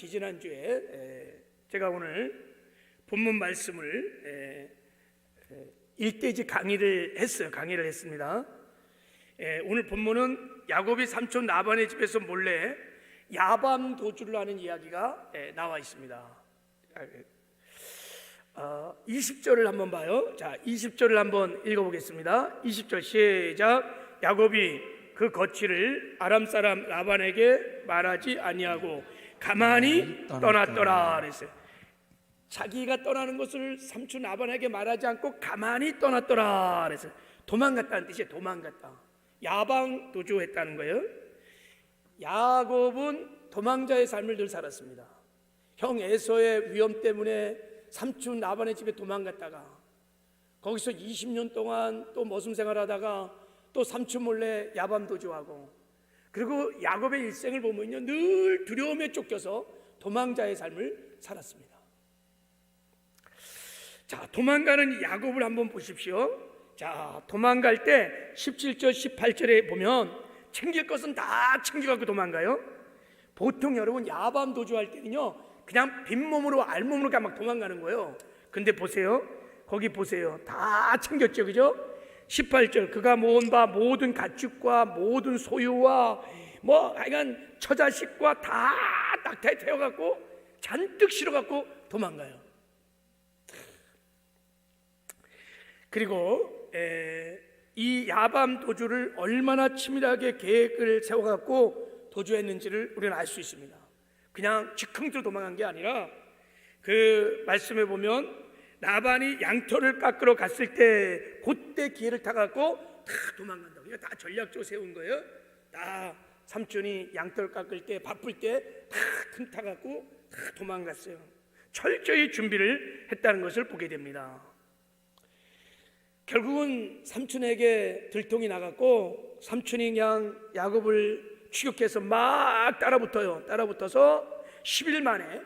제가 오늘 본문 말씀을 일대지 강의를 했습니다. 오늘 본문은 야곱이 삼촌 라반의 집에서 몰래 야밤 도주를 하는 이야기가 나와 있습니다. 20절을 한번 봐요. 자, 20절을 한번 읽어보겠습니다. 20절 시작. 야곱이 그 거취를 아람 사람 라반에게 말하지 아니하고 가만히 떠났더라 그랬어요. 자기가 떠나는 것을 삼촌 라반에게 말하지 않고 가만히 떠났더라. 그래서 도망갔다는 뜻이에요. 도망갔다. 야방 도주했다는 거예요. 야곱은 도망자의 삶을 늘 살았습니다. 형 에서의 위험 때문에 삼촌 라반의 집에 도망갔다가 거기서 20년 동안 또 머슴 생활하다가 또 삼촌 몰래 야밤 도주하고, 그리고 야곱의 일생을 보면요, 늘 두려움에 쫓겨서 도망자의 삶을 살았습니다. 자, 도망가는 야곱을 한번 보십시오. 자, 도망갈 때 17절 18절에 보면 챙길 것은 다 챙겨갖고 도망가요. 보통 여러분 야밤 도주할 때는요, 그냥 빈몸으로 알몸으로 그냥 막 도망가는 거예요. 근데 보세요, 거기 보세요, 다 챙겼죠, 그죠? 18절, 그가 모은 바 모든 가축과 모든 소유와 뭐 하여간 처자식과 다 낙타에 태워갖고 잔뜩 실어갖고 도망가요. 그리고 이 야밤 도주를 얼마나 치밀하게 계획을 세워갖고 도주했는지를 우리는 알 수 있습니다. 그냥 즉흥적으로 도망간 게 아니라 그 말씀에 보면 라반이 양털을 깎으러 갔을 때 그때 기회를 타갖고 다 도망간다고. 이거 다 전략적으로 세운 거예요. 다 삼촌이 양털 깎을 때 바쁠 때 다 틈 타갖고 다 도망갔어요. 철저히 준비를 했다는 것을 보게 됩니다. 결국은 삼촌에게 들통이 나갔고 삼촌이 그냥 야곱을 추격해서 막 따라붙어요. 따라붙어서 10일 만에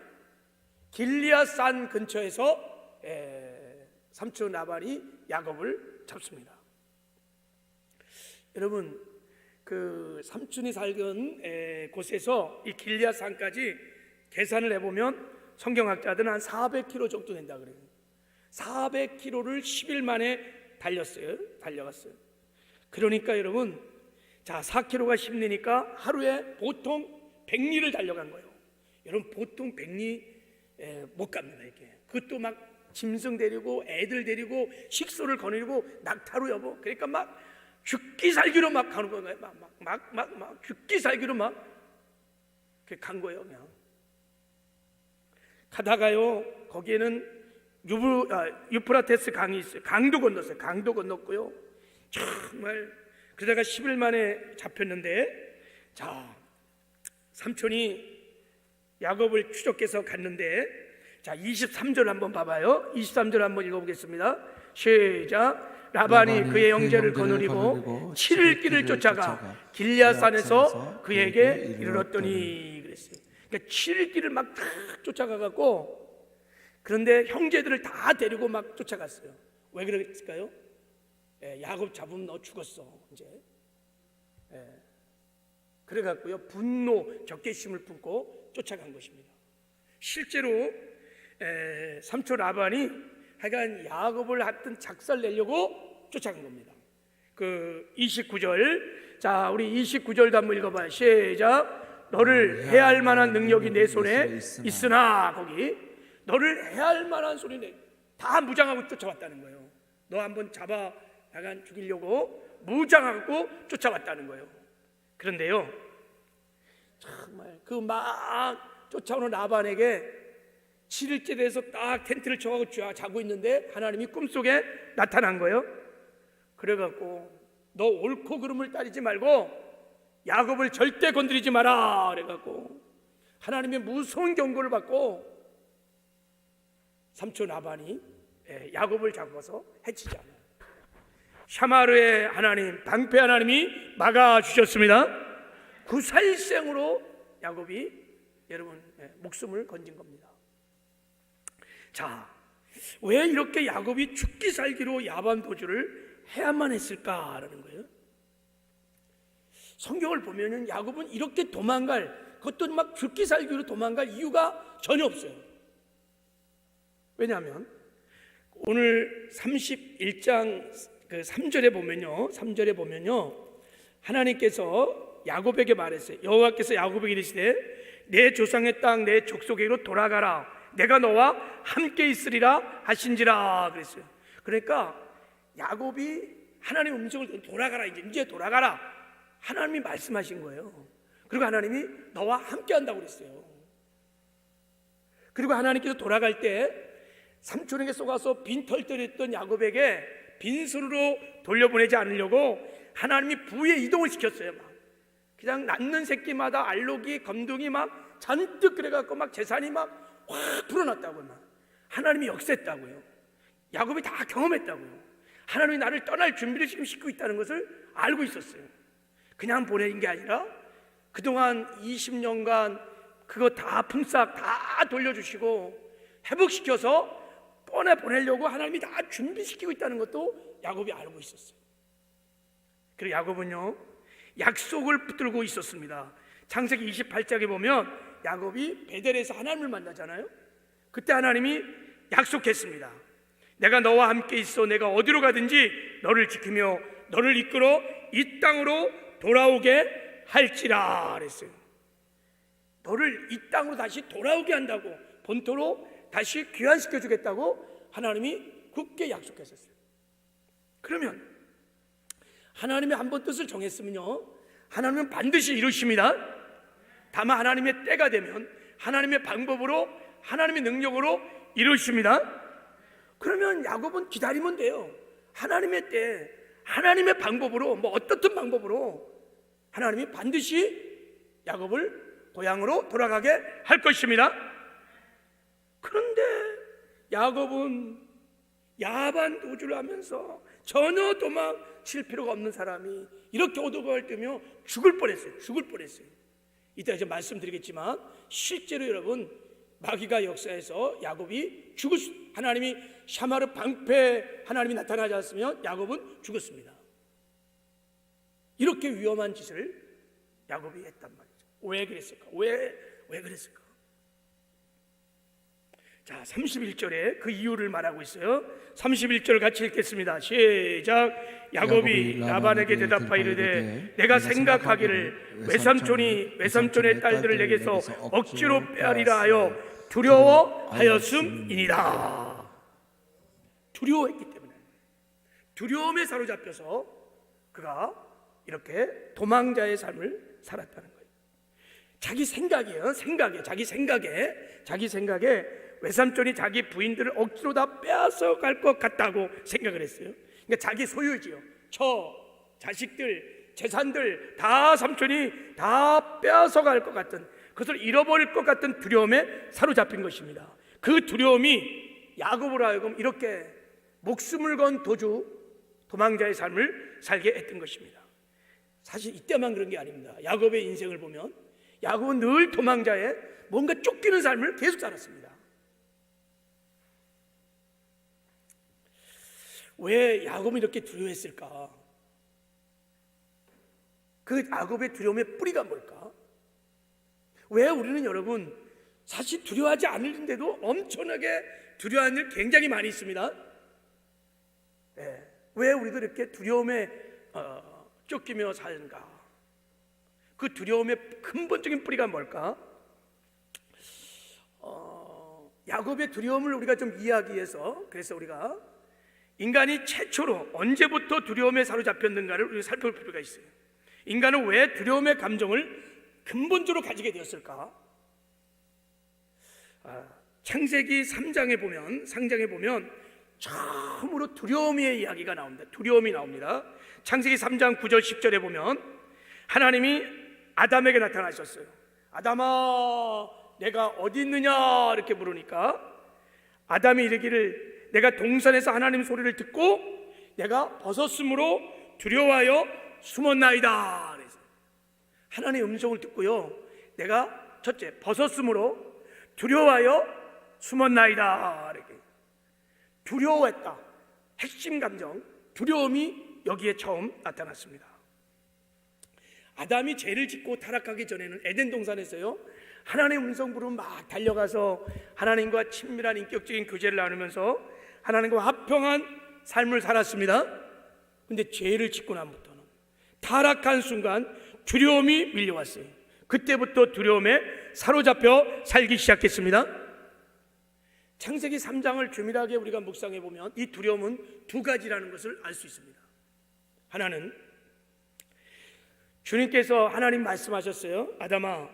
길리앗산 근처에서 삼촌 라반이 야곱을 잡습니다. 여러분, 그 삼촌이 살던 곳에서 이 길리앗산까지 계산을 해보면 성경학자들은 한 400km 정도 된다 그래요. 400km를 10일 만에 달려갔어요. 그러니까 여러분, 자, 4km가 10리니까 하루에 보통 100리를 달려간 거예요. 여러분, 보통 100리 못 갑니다. 이게 그것도 막 짐승 데리고 애들 데리고 식소를 거느리고 낙타로 여보, 그러니까 막 죽기 살기로 막 가는 거예요. 막 죽기 살기로 막 간 거예요. 그냥 가다가요, 거기에는 유프라테스 강이 있어요. 강도 건넜어요. 강도 건넜고요. 정말 그러다가 10일 만에 잡혔는데, 자, 삼촌이 야곱을 추적해서 갔는데, 자, 23절 한번 봐봐요. 23절 한번 읽어보겠습니다. 시작. 라반이 그의 형제를 거느리고 7일 길을 쫓아가 길리앗산에서 그에게 이르렀더니 그랬어요. 그러니까 7일 길을 막 다 쫓아가갖고, 그런데 형제들을 다 데리고 막 쫓아갔어요. 왜 그랬을까요? 야곱 잡으면 너 죽었어 이제. 그래갖고요, 분노, 적개심을 품고 쫓아간 것입니다. 실제로 삼촌 라반이 하여간 야곱을 하여튼 작살내려고 쫓아간 겁니다. 그 29절, 자, 우리 29절도 한번 읽어봐요. 시작. 너를 해할 만한 능력이 내 손에 있으나, 거기 너를 해할 만한 소리네, 다 무장하고 쫓아왔다는 거예요. 너 한번 잡아 약간 죽이려고 무장하고 쫓아왔다는 거예요. 그런데요, 정말 그 막 쫓아오는 라반에게 7일째 돼서 딱 텐트를 쳐가지고 자고 있는데 하나님이 꿈속에 나타난 거예요. 그래갖고 너 옳고 그름을 따지지 말고 야곱을 절대 건드리지 마라 그래갖고 하나님의 무서운 경고를 받고 삼촌 라반이 야곱을 잡아서 해치지 않아요. 샤마르의 하나님, 방패 하나님이 막아주셨습니다. 구살생으로 야곱이 여러분 목숨을 건진 겁니다. 자, 왜 이렇게 야곱이 죽기 살기로 야밤 도주를 해야만 했을까라는 거예요. 성경을 보면은 야곱은 이렇게 도망갈, 그것도 막 죽기 살기로 도망갈 이유가 전혀 없어요. 왜냐하면 오늘 31장 그 3절에 보면요, 하나님께서 야곱에게 말했어요. 여호와께서 야곱에게 이르시되 내 조상의 땅 내 족속에게로 돌아가라, 내가 너와 함께 있으리라 하신지라 그랬어요. 그러니까 야곱이 하나님 음성을 듣고 돌아가라, 이제 돌아가라, 하나님이 말씀하신 거예요. 그리고 하나님이 너와 함께 한다고 그랬어요. 그리고 하나님께서 돌아갈 때 삼촌에게 속아서 빈털터리했던 야곱에게 빈손으로 돌려보내지 않으려고 하나님이 부에 이동을 시켰어요. 막 그냥 낳는 새끼마다 알록이 검둥이 막 잔뜩 그래갖고 막 재산이 막 확 불어났다고요. 막 하나님이 역사했다고요. 야곱이 다 경험했다고요. 하나님이 나를 떠날 준비를 지금 싣고 있다는 것을 알고 있었어요. 그냥 보내는 게 아니라 그동안 20년간 그거 다 품삯 다 돌려주시고 회복시켜서 보내려고 하나님이 다 준비시키고 있다는 것도 야곱이 알고 있었어요. 그리고 야곱은요, 약속을 붙들고 있었습니다. 창세기 28장에 보면 야곱이 베델에서 하나님을 만나잖아요. 그때 하나님이 약속했습니다. 내가 너와 함께 있어 내가 어디로 가든지 너를 지키며 너를 이끌어 이 땅으로 돌아오게 할지라 그랬어요. 너를 이 땅으로 다시 돌아오게 한다고, 본토로 다시 귀환시켜 주겠다고 하나님이 굳게 약속했었어요. 그러면 하나님의 한번 뜻을 정했으면요, 하나님은 반드시 이루십니다. 다만 하나님의 때가 되면 하나님의 방법으로, 하나님의 능력으로 이루십니다. 그러면 야곱은 기다리면 돼요. 하나님의 때, 하나님의 방법으로, 뭐 어떻든 방법으로 하나님이 반드시 야곱을 고향으로 돌아가게 할 것입니다. 그런데 야곱은 야반 도주를 하면서 전혀 도망칠 필요가 없는 사람이 이렇게 오도가를 뜨며 죽을 뻔했어요. 이따 이제 말씀드리겠지만 실제로 여러분 마귀가 역사에서 야곱이 하나님이 샤마르 방패 하나님이 나타나지 않았으면 야곱은 죽었습니다. 이렇게 위험한 짓을 야곱이 했단 말이죠. 왜 그랬을까? 왜 그랬을까? 자, 31절에 그 이유를 말하고 있어요. 31절 같이 읽겠습니다. 시작. 야곱이 라반에게 대답하여 이르되 내가 생각하기를 외삼촌의 딸들을 내게서 억지로 빼앗으리라 하여 두려워하였음이니라. 두려워했기 때문에, 두려움에 사로잡혀서 그가 이렇게 도망자의 삶을 살았다는 거예요. 자기 생각에 외삼촌이 자기 부인들을 억지로 다 빼앗아 갈 것 같다고 생각을 했어요. 그러니까 자기 소유지요, 자식들, 재산들 다 삼촌이 다 빼앗아 갈 것 같은, 그것을 잃어버릴 것 같은 두려움에 사로잡힌 것입니다. 그 두려움이 야곱으로 하여금 이렇게 목숨을 건 도망자의 삶을 살게 했던 것입니다. 사실 이때만 그런 게 아닙니다. 야곱의 인생을 보면 야곱은 늘 도망자의 뭔가 쫓기는 삶을 계속 살았습니다. 왜 야곱은 이렇게 두려워했을까? 그 야곱의 두려움의 뿌리가 뭘까? 왜 우리는 여러분 사실 두려워하지 않는데도 엄청나게 두려워하는 일 굉장히 많이 있습니다. 네. 왜 우리도 이렇게 두려움에 쫓기며 사는가? 그 두려움의 근본적인 뿌리가 뭘까? 야곱의 두려움을 우리가 좀 이해하기 위해서, 그래서 우리가 인간이 최초로 언제부터 두려움에 사로잡혔는가를 우리가 살펴볼 필요가 있어요. 인간은 왜 두려움의 감정을 근본적으로 가지게 되었을까? 창세기 3장에 보면 처음으로 두려움의 이야기가 나옵니다. 두려움이 나옵니다. 창세기 3장 9절 10절에 보면 하나님이 아담에게 나타나셨어요. 아담아, 내가 어디 있느냐 이렇게 물으니까 아담이 이르기를 내가 동산에서 하나님 소리를 듣고 내가 벗었으므로 두려워하여 숨었나이다. 그래서 하나님의 음성을 듣고요, 내가 첫째 벗었으므로 두려워하여 숨었나이다. 이렇게 두려워했다. 핵심 감정 두려움이 여기에 처음 나타났습니다. 아담이 죄를 짓고 타락하기 전에는 에덴 동산에서요, 하나님의 음성 부르면 막 달려가서 하나님과 친밀한 인격적인 교제를 나누면서 하나님과 화평한 삶을 살았습니다. 그런데 죄를 짓고 나부터는 타락한 순간 두려움이 밀려왔어요. 그때부터 두려움에 사로잡혀 살기 시작했습니다. 창세기 3장을 주밀하게 우리가 묵상해 보면 이 두려움은 두 가지라는 것을 알 수 있습니다. 하나는 주님께서 하나님 말씀하셨어요. 아담아,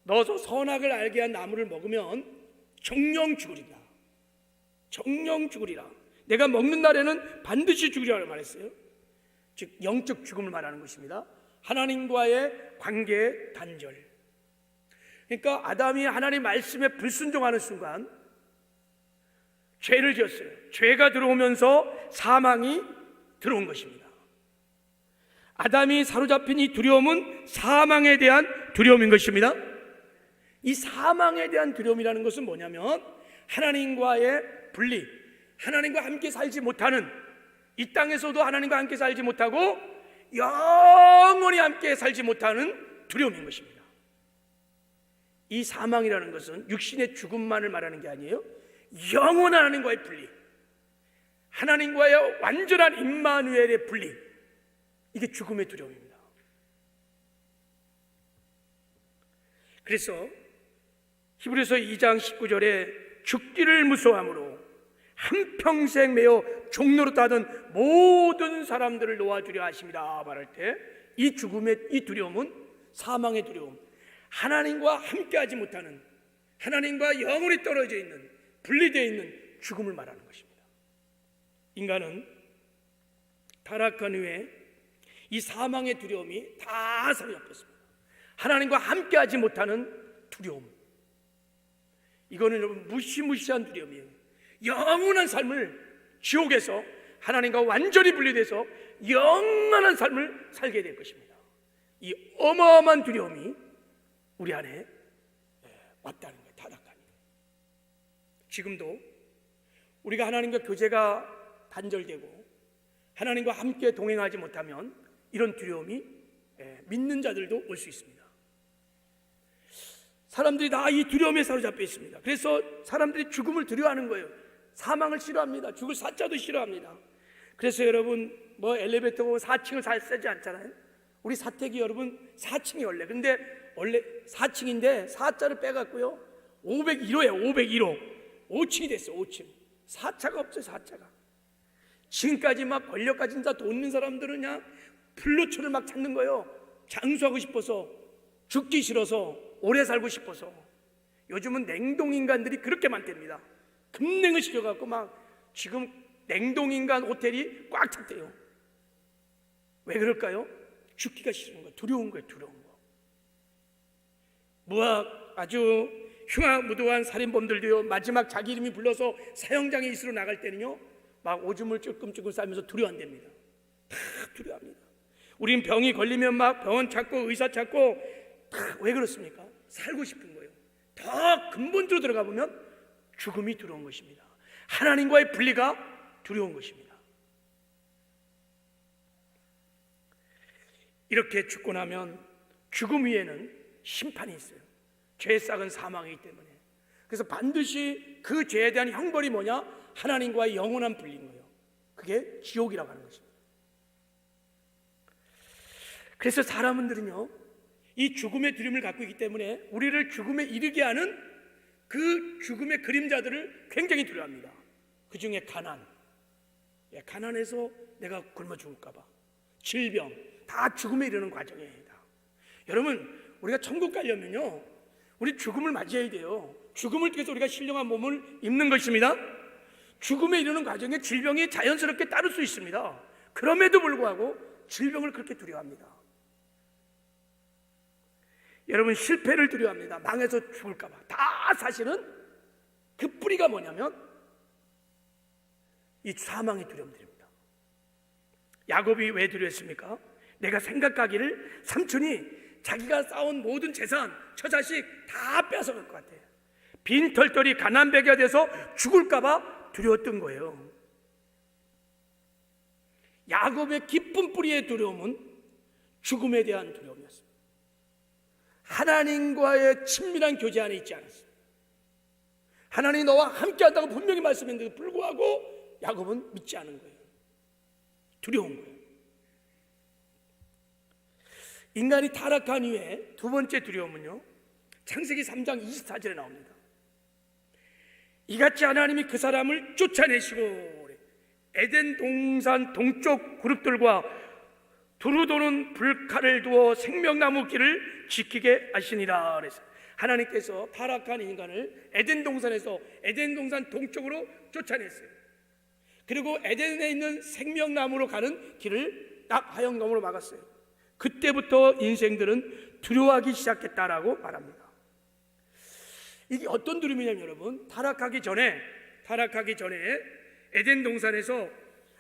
너 선악을 알게 한 나무를 먹으면 정령 죽으리다. 정령 죽으리라. 내가 먹는 날에는 반드시 죽으리라고 말했어요. 즉 영적 죽음을 말하는 것입니다. 하나님과의 관계 단절. 그러니까 아담이 하나님 말씀에 불순종하는 순간 죄를 지었어요. 죄가 들어오면서 사망이 들어온 것입니다. 아담이 사로잡힌 이 두려움은 사망에 대한 두려움인 것입니다. 이 사망에 대한 두려움이라는 것은 뭐냐면 하나님과의 분리, 하나님과 함께 살지 못하는, 이 땅에서도 하나님과 함께 살지 못하고 영원히 함께 살지 못하는 두려움인 것입니다. 이 사망이라는 것은 육신의 죽음만을 말하는 게 아니에요. 영원한 하나님과의 분리, 하나님과의 완전한 임마누엘의 분리, 이게 죽음의 두려움입니다. 그래서 히브리서 2장 19절에 죽기를 무서워함으로 한평생 매어 종로로 따든 모든 사람들을 놓아주려 하십니다 말할 때, 이 죽음의 이 두려움은 사망의 두려움, 하나님과 함께하지 못하는, 하나님과 영원히 떨어져 있는, 분리되어 있는 죽음을 말하는 것입니다. 인간은 타락한 후에 이 사망의 두려움이 다 사로잡혔습니다. 하나님과 함께하지 못하는 두려움, 이거는 여러분 무시무시한 두려움이에요. 영원한 삶을 지옥에서 하나님과 완전히 분리돼서 영원한 삶을 살게 될 것입니다. 이 어마어마한 두려움이 우리 안에 왔다는 거예요. 타락하니. 지금도 우리가 하나님과 교제가 단절되고 하나님과 함께 동행하지 못하면 이런 두려움이 믿는 자들도 올 수 있습니다. 사람들이 다 이 두려움에 사로잡혀 있습니다. 그래서 사람들이 죽음을 두려워하는 거예요. 사망을 싫어합니다. 죽을 사자도 싫어합니다. 그래서 여러분 뭐 엘리베이터 보면 4층을 잘 쓰지 않잖아요. 우리 사택이 여러분 4층이 원래 4층인데 4자를 빼갖고요 501호예요. 501호 5층이 됐어요. 5층 4차가 없어요. 4차가 지금까지 막 권력 가진 자 돈 있는 사람들은 그냥 불로초를 막 찾는 거예요. 장수하고 싶어서, 죽기 싫어서, 오래 살고 싶어서. 요즘은 냉동인간들이 그렇게 많답니다. 급냉을 시켜갖고 막 지금 냉동인간 호텔이 꽉 찼대요. 왜 그럴까요? 죽기가 싫은 거예요. 두려운 거예요. 두려운 거. 무학 아주 흉악무도한 살인범들도요, 마지막 자기 이름이 불러서 사형장에 있으러 나갈 때는요 막 오줌을 찔끔찔끔 싸면서 두려워한답니다. 다 두려워합니다. 우린 병이 걸리면 막 병원 찾고 의사 찾고 다 왜 그렇습니까? 살고 싶은 거예요. 더 근본적으로 들어가 보면 죽음이 두려운 것입니다. 하나님과의 분리가 두려운 것입니다. 이렇게 죽고 나면 죽음 위에는 심판이 있어요. 죄의 싹은 사망이기 때문에. 그래서 반드시 그 죄에 대한 형벌이 뭐냐? 하나님과의 영원한 분리인 거예요. 그게 지옥이라고 하는 것입니다. 그래서 사람들은요 이 죽음의 두려움을 갖고 있기 때문에 우리를 죽음에 이르게 하는 그 죽음의 그림자들을 굉장히 두려워합니다. 그 중에 가난, 가난해서 내가 굶어 죽을까 봐, 질병, 다 죽음에 이르는 과정이에요. 여러분 우리가 천국 가려면요 우리 죽음을 맞이해야 돼요. 죽음을 통해서 우리가 신령한 몸을 입는 것입니다. 죽음에 이르는 과정에 질병이 자연스럽게 따를 수 있습니다. 그럼에도 불구하고 질병을 그렇게 두려워합니다. 여러분 실패를 두려워합니다. 망해서 죽을까 봐. 다 사실은 그 뿌리가 뭐냐면 이 사망의 두려움들입니다. 야곱이 왜 두려웠습니까? 내가 생각하기를 삼촌이 자기가 쌓은 모든 재산, 처자식 다 뺏어갈 것 같아요. 빈털털이 가난배기가 돼서 죽을까 봐 두려웠던 거예요. 야곱의 깊은 뿌리의 두려움은 죽음에 대한 두려움이었습니다. 하나님과의 친밀한 교제 안에 있지 않았어요. 하나님이 너와 함께한다고 분명히 말씀했는데도 불구하고 야곱은 믿지 않은 거예요. 두려운 거예요. 인간이 타락한 이후에 두 번째 두려움은요 창세기 3장 24절에 나옵니다. 이같이 하나님이 그 사람을 쫓아내시고 에덴 동산 동쪽 그룹들과 두루 도는 불칼을 두어 생명나무 길을 지키게 하시니라 그랬어요. 하나님께서 타락한 인간을 에덴 동산에서 에덴 동산 동쪽으로 쫓아냈어요. 그리고 에덴에 있는 생명나무로 가는 길을 딱 화영검으로 막았어요. 그때부터 인생들은 두려워하기 시작했다라고 말합니다. 이게 어떤 두려움이냐면 여러분, 타락하기 전에 에덴 동산에서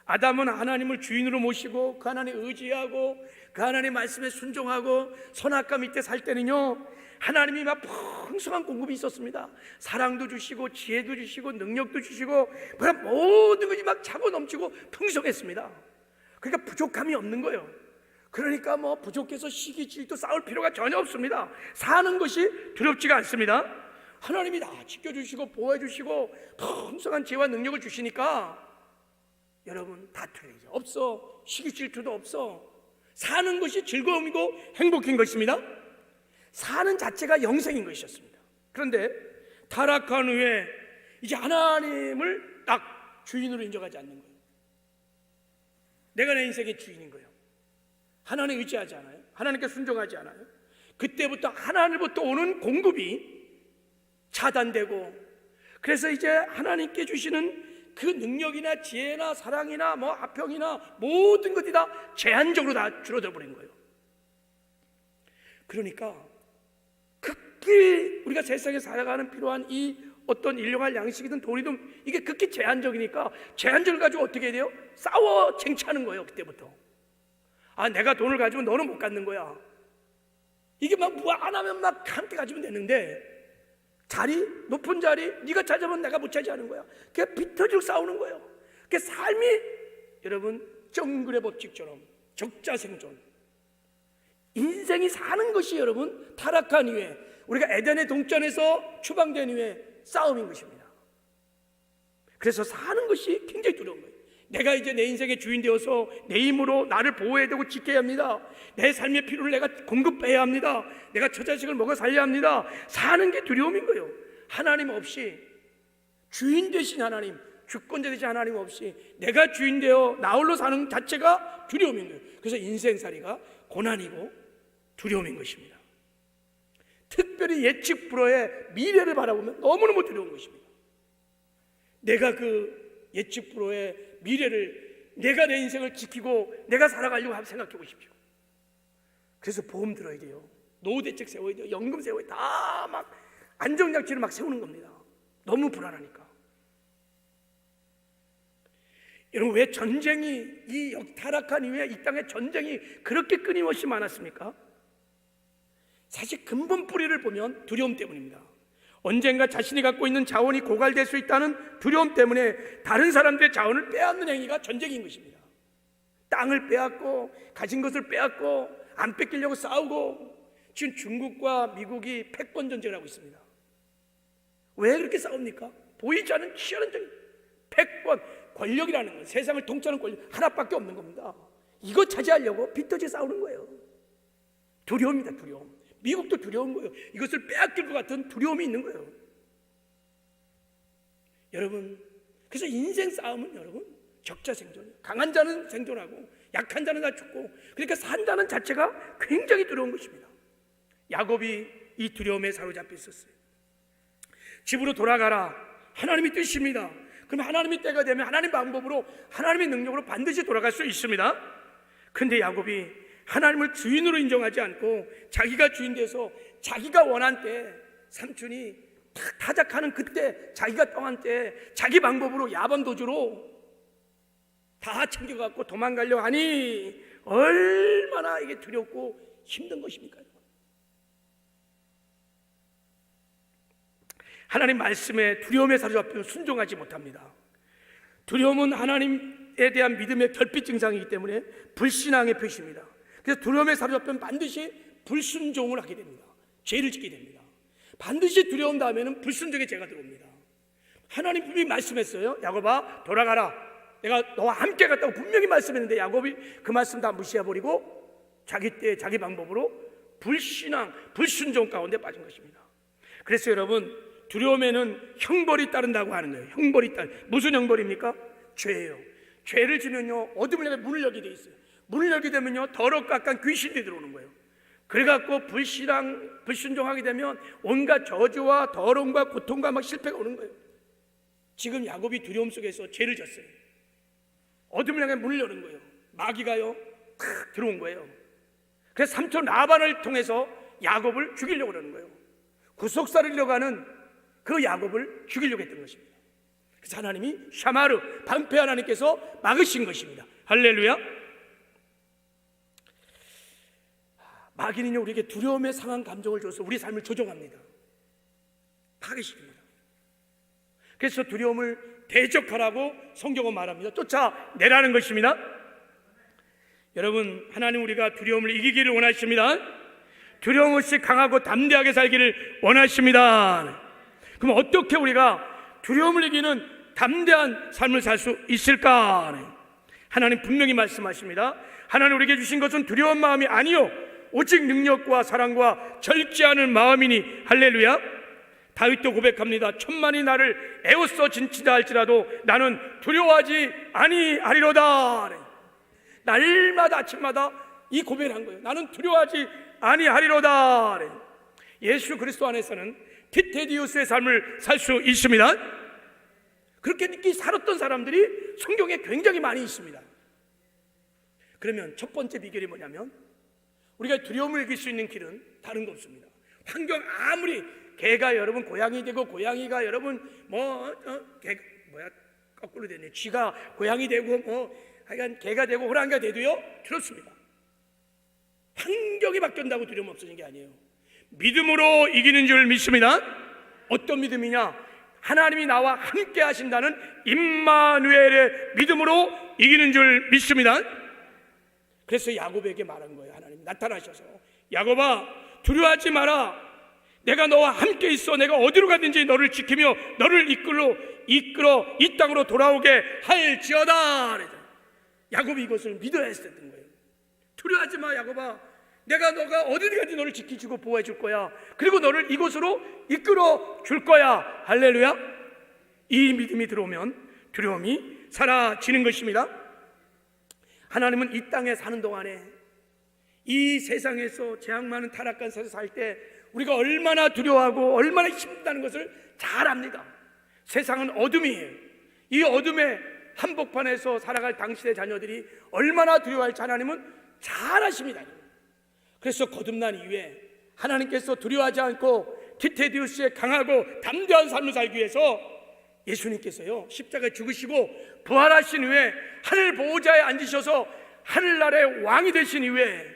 아담은 하나님을 주인으로 모시고 그 하나님 의지하고 그 하나님 말씀에 순종하고 선악과 밑에 살 때는요, 하나님이 막 풍성한 공급이 있었습니다. 사랑도 주시고 지혜도 주시고 능력도 주시고 모든 것이 막 차고 넘치고 풍성했습니다. 그러니까 부족함이 없는 거예요. 그러니까 뭐 부족해서 시기 질투 싸울 필요가 전혀 없습니다. 사는 것이 두렵지가 않습니다. 하나님이 다 지켜주시고 보호해주시고 풍성한 지혜와 능력을 주시니까 여러분 다툴 일이 없어. 시기 질투도 없어. 사는 것이 즐거움이고 행복인 것입니다. 사는 자체가 영생인 것이었습니다. 그런데 타락한 후에 이제 하나님을 딱 주인으로 인정하지 않는 거예요. 내가 내 인생의 주인인 거예요. 하나님 의지하지 않아요. 하나님께 순종하지 않아요. 그때부터 하나님부터 오는 공급이 차단되고, 그래서 이제 하나님께 주시는 그 능력이나 지혜나 사랑이나 뭐 화평이나 모든 것이 다 제한적으로 다 줄어들어 버린 거예요. 그러니까 극히 우리가 세상에 살아가는 필요한 이 어떤 일용할 양식이든 돈이든 이게 극히 제한적이니까 제한적을 가지고 어떻게 해야 돼요? 싸워 쟁취하는 거예요. 그때부터 내가 돈을 가지면 너는 못 갖는 거야. 이게 막 뭐 안 하면 막 함께 가지면 되는데 자리, 높은 자리 네가 찾아보면 내가 못 차지하는 거야. 그게 비터지고 싸우는 거예요. 그 삶이 여러분 정글의 법칙처럼 적자생존, 인생이 사는 것이 여러분 타락한 이후에 우리가 에덴의 동전에서 추방된 이후에 싸움인 것입니다. 그래서 사는 것이 굉장히 두려운 거예요. 내가 이제 내 인생의 주인 되어서 내 힘으로 나를 보호해야 되고 지켜야 합니다. 내 삶의 필요를 내가 공급해야 합니다. 내가 처자식을 먹어 살려야 합니다. 사는 게 두려움인 거예요. 하나님 없이, 주인 되신 하나님, 주권자 되신 하나님 없이 내가 주인 되어 나 홀로 사는 자체가 두려움인 거예요. 그래서 인생살이가 고난이고 두려움인 것입니다. 특별히 예측 불허의 미래를 바라보면 너무너무 두려운 것입니다. 내가 그 예측 불허의 미래를, 내가 내 인생을 지키고 내가 살아가려고 한번 생각해 보십시오. 그래서 보험 들어야 돼요. 노후 대책 세워야 돼요. 연금 세워야 돼요. 다 막 안정장치를 막 세우는 겁니다. 너무 불안하니까. 여러분, 왜 전쟁이 이 타락한 이후에 이 땅에 전쟁이 그렇게 끊임없이 많았습니까? 사실 근본 뿌리를 보면 두려움 때문입니다. 언젠가 자신이 갖고 있는 자원이 고갈될 수 있다는 두려움 때문에 다른 사람들의 자원을 빼앗는 행위가 전쟁인 것입니다. 땅을 빼앗고 가진 것을 빼앗고 안 뺏기려고 싸우고, 지금 중국과 미국이 패권 전쟁을 하고 있습니다. 왜 그렇게 싸웁니까? 보이지 않는 치열한 전쟁. 패권, 권력이라는 건, 세상을 통치하는 권력 하나밖에 없는 겁니다. 이거 차지하려고 빗터지 싸우는 거예요. 두려움입니다. 두려움. 미국도 두려운 거예요. 이것을 빼앗길 것 같은 두려움이 있는 거예요. 여러분, 그래서 인생 싸움은 여러분 적자생존이에요. 강한 자는 생존하고 약한 자는 다 죽고, 그러니까 산다는 자체가 굉장히 두려운 것입니다. 야곱이 이 두려움에 사로잡혀 있었어요. 집으로 돌아가라, 하나님의 뜻입니다. 그럼 하나님의 때가 되면 하나님 방법으로, 하나님의 능력으로 반드시 돌아갈 수 있습니다. 그런데 야곱이 하나님을 주인으로 인정하지 않고 자기가 주인 돼서 자기가 원한 때, 삼촌이 타작하는 그때, 자기가 떠한 때 자기 방법으로 야반도주로 다 챙겨갖고 도망가려고 하니 얼마나 이게 두렵고 힘든 것입니까? 하나님 말씀에 두려움에 사로잡혀 순종하지 못합니다. 두려움은 하나님에 대한 믿음의 결핍 증상이기 때문에 불신앙의 표시입니다. 그래서 두려움에 사로잡히면 반드시 불순종을 하게 됩니다. 죄를 짓게 됩니다. 반드시 두려움 다음에는 불순종의 죄가 들어옵니다. 하나님 분명히 말씀했어요. 야곱아, 돌아가라. 내가 너와 함께 갔다고 분명히 말씀했는데 야곱이 그 말씀 다 무시해버리고 자기 때 자기 방법으로 불신앙, 불순종 가운데 빠진 것입니다. 그래서 여러분, 두려움에는 형벌이 따른다고 하는 거예요. 형벌이 무슨 형벌입니까? 죄예요. 죄를 지면요, 어둠을 향해 문을 열게 돼 있어요. 문을 열게 되면요, 더럽고 악한 귀신들이 들어오는 거예요. 그래갖고 불순종하게 되면 온갖 저주와 더러움과 고통과 막 실패가 오는 거예요. 지금 야곱이 두려움 속에서 죄를 졌어요. 어둠을 향해 문을 여는 거예요. 마귀가요 탁 들어온 거예요. 그래서 삼촌 라반을 통해서 야곱을 죽이려고 그러는 거예요. 구속사를 이뤄가는 그 야곱을 죽이려고 했던 것입니다. 그래서 하나님이 샤마르 방패 하나님께서 막으신 것입니다. 할렐루야. 마귀는요 우리에게 두려움의 상한 감정을 줘서 우리 삶을 조종합니다. 파괴시킵니다. 그래서 두려움을 대적하라고 성경은 말합니다. 쫓아내라는 것입니다. 여러분, 하나님 우리가 두려움을 이기기를 원하십니다. 두려움 없이 강하고 담대하게 살기를 원하십니다. 그럼 어떻게 우리가 두려움을 이기는 담대한 삶을 살 수 있을까? 하나님 분명히 말씀하십니다. 하나님 우리에게 주신 것은 두려운 마음이 아니요 오직 능력과 사랑과 절제하는 마음이니. 할렐루야. 다윗도 고백합니다. 천만이 나를 에워싸 진치다 할지라도 나는 두려워하지 아니하리로다. 날마다 아침마다 이 고백을 한 거예요. 나는 두려워하지 아니하리로다. 예수 그리스도 안에서는 티테디우스의 삶을 살 수 있습니다. 그렇게 살았던 사람들이 성경에 굉장히 많이 있습니다. 그러면 첫 번째 비결이 뭐냐면 우리가 두려움을 이길 수 있는 길은 다른 거 없습니다. 환경 아무리 개가 여러분 고양이 되고 고양이가 여러분 거꾸로 되네. 쥐가 고양이 되고 하여간 개가 되고 호랑이가 돼도요 그렇습니다. 환경이 바뀐다고 두려움 없어지는 게 아니에요. 믿음으로 이기는 줄 믿습니다. 어떤 믿음이냐? 하나님이 나와 함께 하신다는 임마누엘의 믿음으로 이기는 줄 믿습니다. 그래서 야곱에게 말한 거예요. 하나님 나타나셔서 야곱아 두려워하지 마라. 내가 너와 함께 있어. 내가 어디로 가든지 너를 지키며 너를 이끌어 이 땅으로 돌아오게 할지어다. 야곱이 이것을 믿어야 했었던 거예요. 두려워하지 마 야곱아. 너가 어디를 가든지 너를 지키시고 보호해 줄 거야. 그리고 너를 이곳으로 이끌어 줄 거야. 할렐루야. 이 믿음이 들어오면 두려움이 사라지는 것입니다. 하나님은 이 땅에 사는 동안에 이 세상에서 재앙 많은 타락한 세상 살 때 우리가 얼마나 두려워하고 얼마나 힘들다는 것을 잘 압니다. 세상은 어둠이에요. 이 어둠의 한복판에서 살아갈 당신의 자녀들이 얼마나 두려워할지 하나님은 잘 아십니다. 그래서 거듭난 이후에 하나님께서 두려워하지 않고 티테디우스의 강하고 담대한 삶을 살기 위해서 예수님께서요 십자가에 죽으시고 부활하신 후에 하늘 보호자에 앉으셔서 하늘나라의 왕이 되신 이후에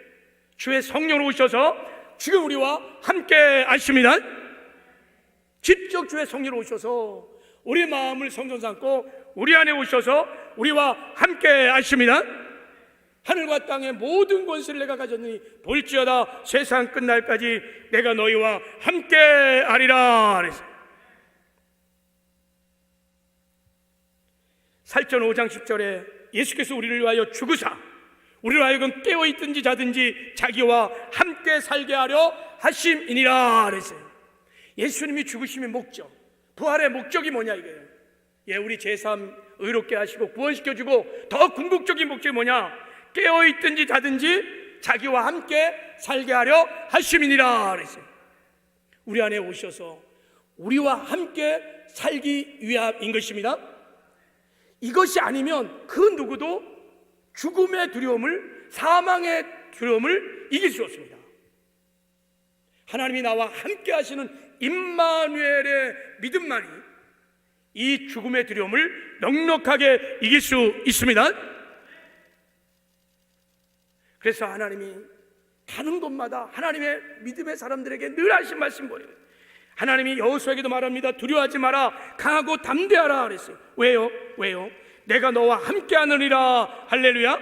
주의 성령으로 오셔서 지금 우리와 함께 하십니다. 직접 주의 성령으로 오셔서 우리 마음을 성전 삼고 우리 안에 오셔서 우리와 함께 하십니다. 하늘과 땅의 모든 권세를 내가 가졌으니 볼지어다 세상 끝날까지 내가 너희와 함께 하리라. 살전 5장 10절에 예수께서 우리를 위하여 죽으사 우리로 하여금 깨어있든지 자든지 자기와 함께 살게 하려 하심이니라 그랬어요. 예수님이 죽으심의 목적, 부활의 목적이 뭐냐 이거예요. 우리 제3 의롭게 하시고 구원시켜주고 더 궁극적인 목적이 뭐냐? 깨어있든지 자든지 자기와 함께 살게 하려 하심이니라 그랬어요. 우리 안에 오셔서 우리와 함께 살기 위함인 것입니다. 이것이 아니면 그 누구도 죽음의 두려움을, 사망의 두려움을 이길 수 없습니다. 하나님이 나와 함께 하시는 임마누엘의 믿음만이 이 죽음의 두려움을 넉넉하게 이길 수 있습니다. 그래서 하나님이 가는 곳마다 하나님의 믿음의 사람들에게 늘 하신 말씀 뭐예요? 하나님이 여호수아에게도 말합니다. 두려워하지 마라. 강하고 담대하라 그랬어요. 왜요? 내가 너와 함께 하느니라. 할렐루야.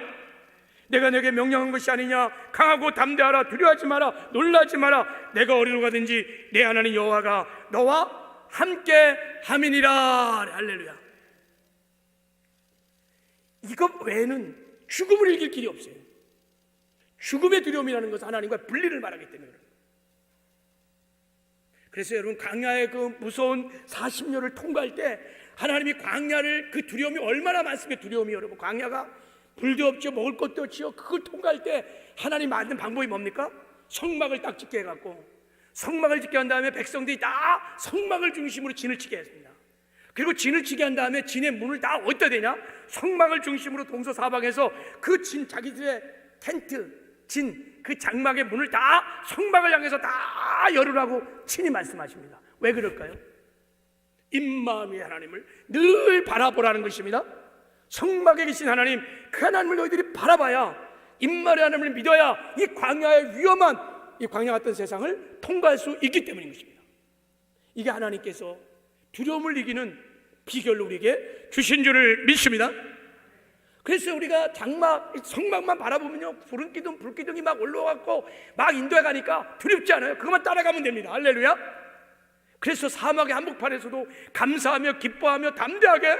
내가 너에게 명령한 것이 아니냐. 강하고 담대하라. 두려워하지 마라. 놀라지 마라. 내가 어디로 가든지 내 하나님 여호와가 너와 함께 함이니라. 할렐루야. 이것 외에는 죽음을 이길 길이 없어요. 죽음의 두려움이라는 것은 하나님과 분리를 말하기 때문에 그래요. 그래서 여러분 광야의 그 무서운 40년을 통과할 때 하나님이 광야를 그 두려움이 얼마나 많습니까? 두려움이 여러분 광야가 불도 없죠 먹을 것도 없죠. 그걸 통과할 때 하나님 만든 방법이 뭡니까? 성막을 딱 짓게 해갖고 성막을 짓게 한 다음에 백성들이 다 성막을 중심으로 진을 치게 했습니다. 그리고 진을 치게 한 다음에 진의 문을 다 어디다 대냐? 성막을 중심으로 동서사방에서 그 진, 자기들의 텐트, 진, 그 장막의 문을 다 성막을 향해서 다 열으라고 친히 말씀하십니다. 왜 그럴까요? 임마누엘 하나님을 늘 바라보라는 것입니다. 성막에 계신 하나님, 그 하나님을 너희들이 바라봐야, 임마누엘 하나님을 믿어야 이 광야의 위험한 이 광야 같은 세상을 통과할 수 있기 때문인 것입니다. 이게 하나님께서 두려움을 이기는 비결로 우리에게 주신 줄을 믿습니다. 그래서 우리가 장막, 성막만 바라보면요, 불기둥이 막 올라와갖고 막 인도해 가니까 두렵지 않아요. 그것만 따라가면 됩니다. 할렐루야. 그래서 사막의 한복판에서도 감사하며 기뻐하며 담대하게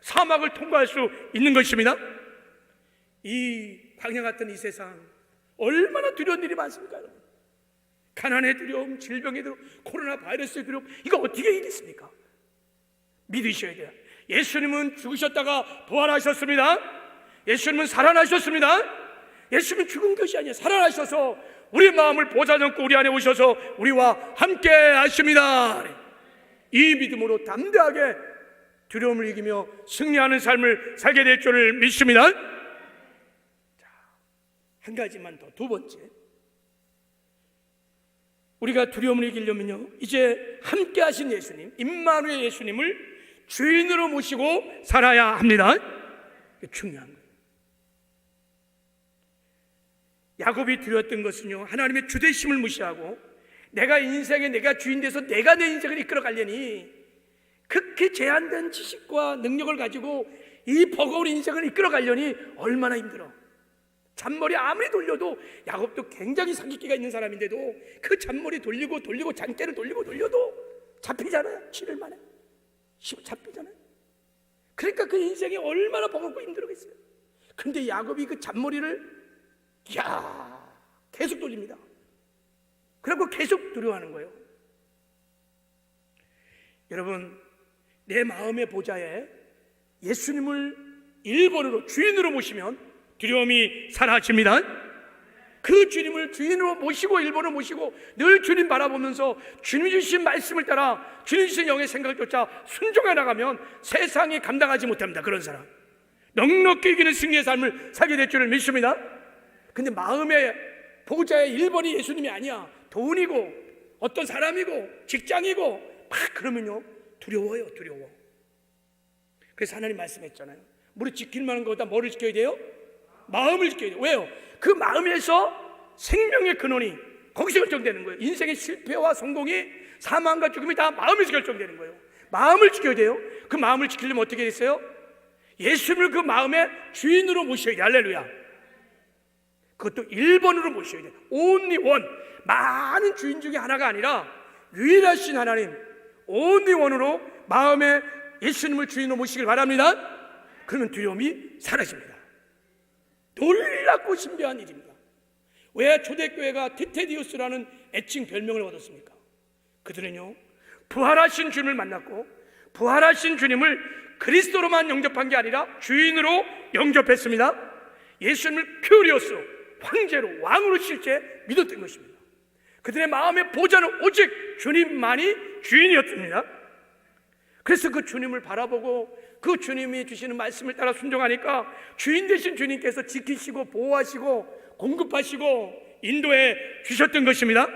사막을 통과할 수 있는 것입니다. 이 광야 같은 이 세상 얼마나 두려운 일이 많습니까, 여러분? 가난의 두려움, 질병의 두려움, 코로나 바이러스의 두려움, 이거 어떻게 이기겠습니까? 믿으셔야 돼요. 예수님은 죽으셨다가 부활하셨습니다. 예수님은 살아나셨습니다. 예수님은 죽은 것이 아니에요. 살아나셔서 우리 마음을 보좌잡고 우리 안에 오셔서 우리와 함께 하십니다. 이 믿음으로 담대하게 두려움을 이기며 승리하는 삶을 살게 될 줄을 믿습니다. 자, 한 가지만 더, 두 번째, 우리가 두려움을 이기려면요, 이제 함께 하신 예수님, 임마누엘 예수님을 주인으로 모시고 살아야 합니다. 중요한 거예요. 야곱이 두려웠던 것은요, 하나님의 주되심을 무시하고 내가 인생에 내가 주인 돼서 내가 내 인생을 이끌어 가려니, 그렇게 제한된 지식과 능력을 가지고 이 버거운 인생을 이끌어 가려니 얼마나 힘들어. 잔머리 아무리 돌려도, 야곱도 굉장히 사기기가 있는 사람인데도 그 잔머리 돌리고 잔깨를 돌려도 잡히잖아요. 7일 만에 잡히잖아요. 그러니까 그 인생이 얼마나 버겁고 힘들었겠어요. 근데 야곱이 그 잔머리를 계속 돌립니다. 그리고 계속 두려워하는 거예요. 여러분, 내 마음의 보좌에 예수님을 1번으로 주인으로 모시면 두려움이 사라집니다. 그 주님을 주인으로 모시고 1번으로 모시고 늘 주님 바라보면서 주님이 주신 말씀을 따라 주님 주신 영의 생각을 쫓아 순종해 나가면 세상이 감당하지 못합니다. 그런 사람 넉넉히 이기는 승리의 삶을 살게 될 줄을 믿습니다. 근데 마음의 보호자의 1번이 예수님이 아니야. 돈이고 어떤 사람이고 직장이고 막 그러면요, 두려워요. 그래서 하나님 말씀했잖아요. 무릇 지킬 만한 것보다 뭐를 지켜야 돼요? 마음을 지켜야 돼요. 왜요? 그 마음에서 생명의 근원이 거기서 결정되는 거예요. 인생의 실패와 성공이, 사망과 죽음이 다 마음에서 결정되는 거예요. 마음을 지켜야 돼요. 그 마음을 지키려면 어떻게 됐어요? 예수님을 그 마음의 주인으로 모셔야 돼요. 할렐루야. 그것도 1번으로 모셔야 돼요. only one. 많은 주인 중에 하나가 아니라 유일하신 하나님 only one으로 마음에 예수님을 주인으로 모시길 바랍니다. 그러면 두려움이 사라집니다. 놀랍고 신비한 일입니다. 왜 초대교회가 티테디우스라는 애칭 별명을 얻었습니까? 그들은요, 부활하신 주님을 만났고 부활하신 주님을 그리스도로만 영접한 게 아니라 주인으로 영접했습니다. 예수님을 큐리오스, 황제로, 왕으로 실제 믿었던 것입니다. 그들의 마음의 보좌는 오직 주님만이 주인이었습니다. 그래서 그 주님을 바라보고 그 주님이 주시는 말씀을 따라 순종하니까 주인 되신 주님께서 지키시고 보호하시고 공급하시고 인도해 주셨던 것입니다.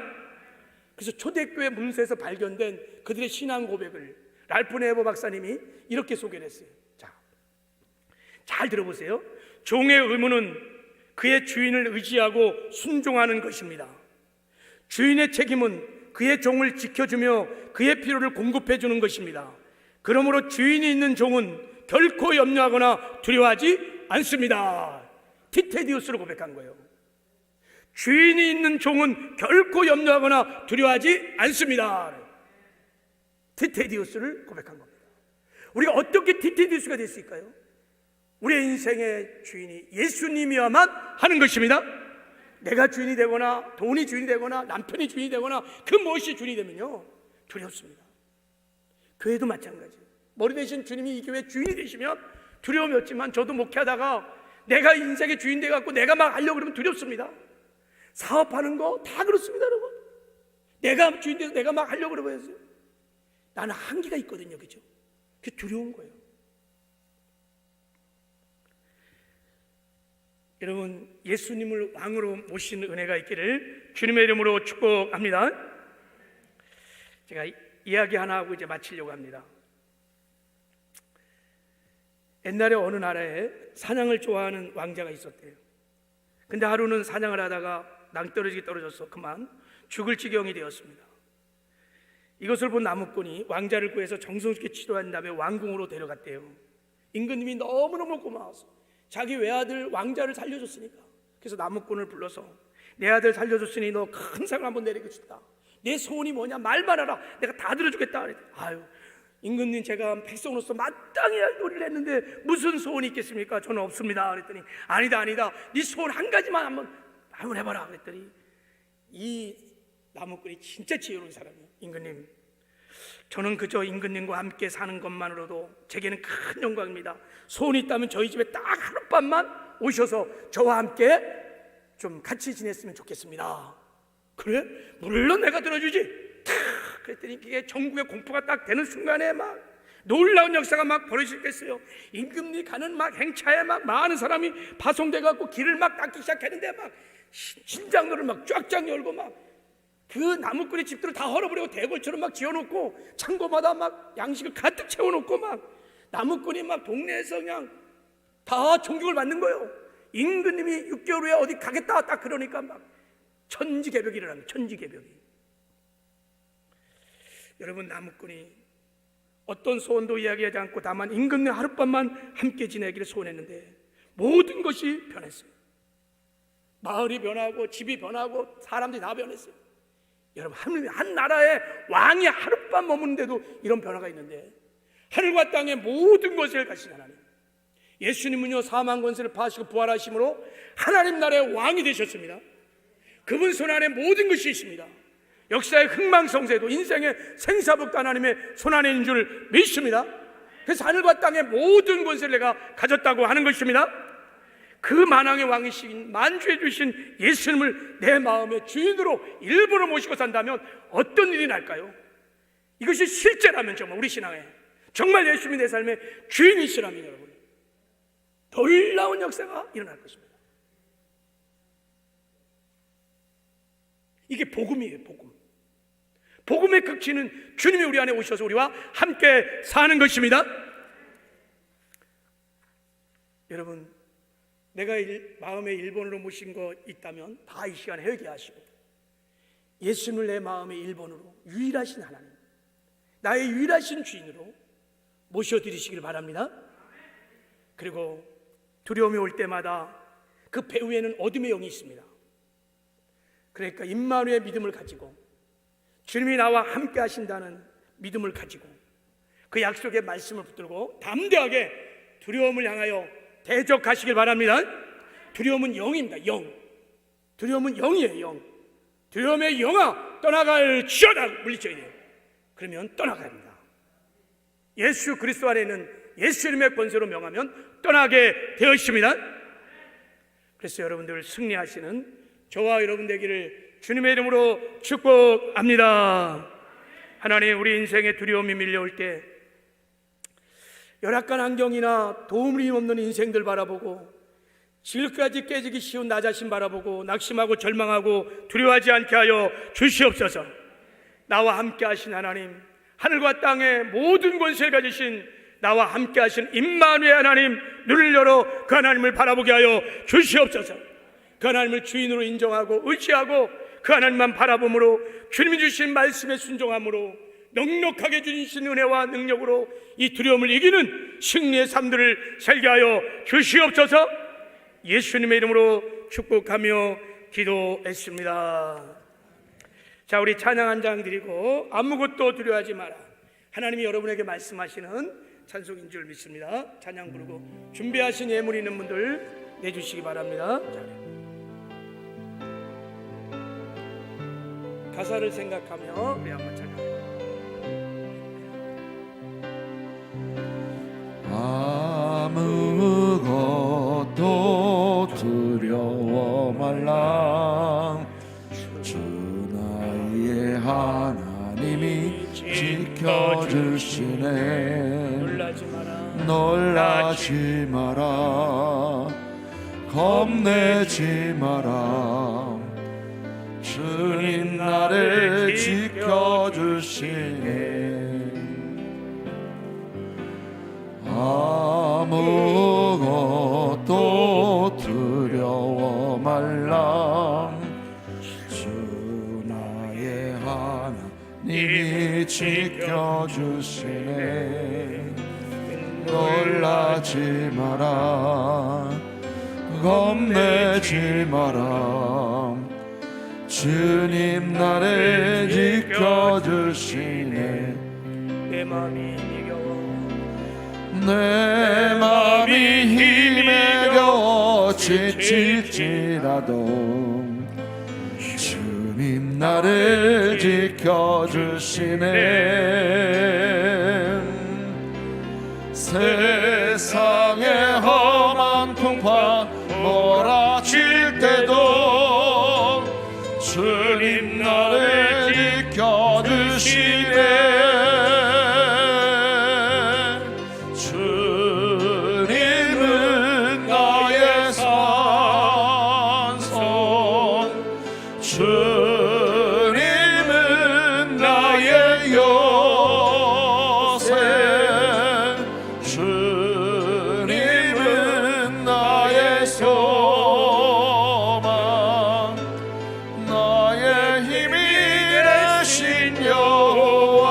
그래서 초대교회 문서에서 발견된 그들의 신앙 고백을 랄프 네버 박사님이 이렇게 소개를 했어요. 자, 잘 들어보세요. 종의 의무는 그의 주인을 의지하고 순종하는 것입니다. 주인의 책임은 그의 종을 지켜주며 그의 필요를 공급해 주는 것입니다. 그러므로 주인이 있는 종은 결코 염려하거나 두려워하지 않습니다. 티테디우스로 고백한 거예요. 주인이 있는 종은 결코 염려하거나 두려워하지 않습니다. 티테디우스를 고백한 겁니다. 우리가 어떻게 티테디우스가 될 수 있을까요? 우리의 인생의 주인이 예수님이어야만 하는 것입니다. 내가 주인이 되거나 돈이 주인이 되거나 남편이 주인이 되거나 그 무엇이 주인이 되면요, 두렵습니다. 교회도 마찬가지예요. 머리 대신 주님이 이 교회 주인이 되시면 두려움이 없지만, 저도 목회하다가 내가 인생의 주인 돼갖고 내가 막 하려고 그러면 두렵습니다. 사업하는 거 다 그렇습니다, 여러분. 내가 주인 돼서 내가 막 하려고 그러면서 나는 한계가 있거든요, 그죠? 그게 두려운 거예요. 여러분, 예수님을 왕으로 모시는 은혜가 있기를 주님의 이름으로 축복합니다. 제가 이야기 하나 하고 이제 마치려고 합니다. 옛날에 어느 나라에 사냥을 좋아하는 왕자가 있었대요. 근데 하루는 사냥을 하다가 낭떠러지게 떨어져서 그만 죽을 지경이 되었습니다. 이것을 본 나무꾼이 왕자를 구해서 정성스럽게 치료한 다음에 왕궁으로 데려갔대요. 임금님이 너무너무 고마워서 자기 외아들 왕자를 살려줬으니까, 그래서 나무꾼을 불러서 내 아들 살려줬으니 너 큰 상을 한번 내리고 싶다. 내 소원이 뭐냐 말만 하라. 내가 다 들어주겠다. 그랬더니 아유, 임금님, 제가 백성으로서 마땅히 할 도리를 했는데 무슨 소원이 있겠습니까? 저는 없습니다. 그랬더니 아니다 네 소원 한 가지만 한번 해봐라. 그랬더니 이 나무꾼이 진짜 지혜로운 사람이에요. 임금님, 저는 그저 임금님과 함께 사는 것만으로도 제게는 큰 영광입니다. 소원이 있다면 저희 집에 딱 하룻밤만 오셔서 저와 함께 좀 같이 지냈으면 좋겠습니다. 그래? 물론 내가 들어주지. 그랬더니 이게 전국의 공포가 딱 되는 순간에 막 놀라운 역사가 막 벌어지겠어요. 임금님 가는 막 행차에 막 많은 사람이 파송돼 갖고 길을 막 닦기 시작했는데 막 심장도를 막 쫙쫙 열고 막 그 나무꾼의 집들을 다 헐어버리고 대궐처럼 막 지어놓고 창고마다 막 양식을 가득 채워놓고 막 나무꾼이 막 동네에서 그냥 다 존경을 받는 거예요. 임금님이 6개월 후에 어디 가겠다 딱 그러니까 막 천지개벽이 일어납니다. 천지개벽이. 여러분, 나무꾼이 어떤 소원도 이야기하지 않고 다만 임금님 하룻밤만 함께 지내기를 소원했는데 모든 것이 변했어요. 마을이 변하고 집이 변하고 사람들이 다 변했어요. 여러분, 한 나라의 왕이 하룻밤 머무는데도 이런 변화가 있는데, 하늘과 땅의 모든 것을 가신 하나님, 예수님은요 사망 권세를 파시고 부활하심으로 하나님 나라의 왕이 되셨습니다. 그분 손 안에 모든 것이 있습니다. 역사의 흥망성쇠도 인생의 생사복도 하나님의 손 안에 있는 줄 믿습니다. 그래서 하늘과 땅의 모든 권세를 내가 가졌다고 하는 것입니다. 그 만왕의 왕이신 만주해 주신 예수님을 내 마음의 주인으로 일부러 모시고 산다면 어떤 일이 날까요? 이것이 실제라면 정말 우리 신앙에 정말 예수님이 내 삶의 주인이시라면 여러분, 놀라운 역사가 일어날 것입니다. 이게 복음이에요. 복음의 극치는 주님이 우리 안에 오셔서 우리와 함께 사는 것입니다. 여러분, 내가 마음의 1번으로 모신 거 있다면 다 이 시간에 회개하시고 예수님을 내 마음의 1번으로 유일하신 하나님, 나의 유일하신 주인으로 모셔드리시길 바랍니다. 그리고 두려움이 올 때마다 그 배후에는 어둠의 영이 있습니다. 그러니까 임마누엘 믿음을 가지고 주님이 나와 함께 하신다는 믿음을 가지고 그 약속의 말씀을 붙들고 담대하게 두려움을 향하여 대적하시길 바랍니다. 두려움은 영입니다. 영. 두려움은 영이에요. 영. 두려움의 영아 떠나갈지어다 물리쳐야 돼요. 그러면 떠나가야 합니다. 예수 그리스도 안에는 예수 이름의 권세로 명하면 떠나게 되어 있습니다. 그래서 여러분들 승리하시는 저와 여러분 되기를 주님의 이름으로 축복합니다. 하나님, 우리 인생에 두려움이 밀려올 때 열악한 환경이나 도움이 없는 인생들 바라보고 지금까지 깨지기 쉬운 나 자신 바라보고 낙심하고 절망하고 두려워하지 않게 하여 주시옵소서. 나와 함께 하신 하나님, 하늘과 땅의 모든 권세를 가지신 나와 함께 하신 임마누엘 하나님, 눈을 열어 그 하나님을 바라보게 하여 주시옵소서. 그 하나님을 주인으로 인정하고 의지하고 그 하나님만 바라봄으로 주님이 주신 말씀에 순종함으로 넉넉하게 주신 은혜와 능력으로 이 두려움을 이기는 승리의 삶들을 살게 하여 주시옵소서. 예수님의 이름으로 축복하며 기도했습니다. 자, 우리 찬양 한 장 드리고 아무것도 두려워하지 마라. 하나님이 여러분에게 말씀하시는 찬송인 줄 믿습니다. 찬양 부르고 준비하신 예물 있는 분들 내주시기 바랍니다. 가사를 생각하며 우리 한번 찬양해요. 아무것도 두려워 말라. 하나님이 지켜주시네. 놀라지 마라. 겁내지 마라. 주님 나를 지켜주시네. 아무것도 두려워 말라. 주 나의 하나님이 지켜주시네. 놀라지 마라. 겁내지 마라. 주님 나를 지켜주시네. 내 마음이 내 마음이 힘에 겨워 지칠지라도 주님 나를 지켜주시네. 세상의 험한 풍파 몰아칠 때도 주님 나를 지켜주시네. 주님은 나의 산성, 주님은 나의 요새, 주님은 나의 소망, 나의 힘이 되신 여호와.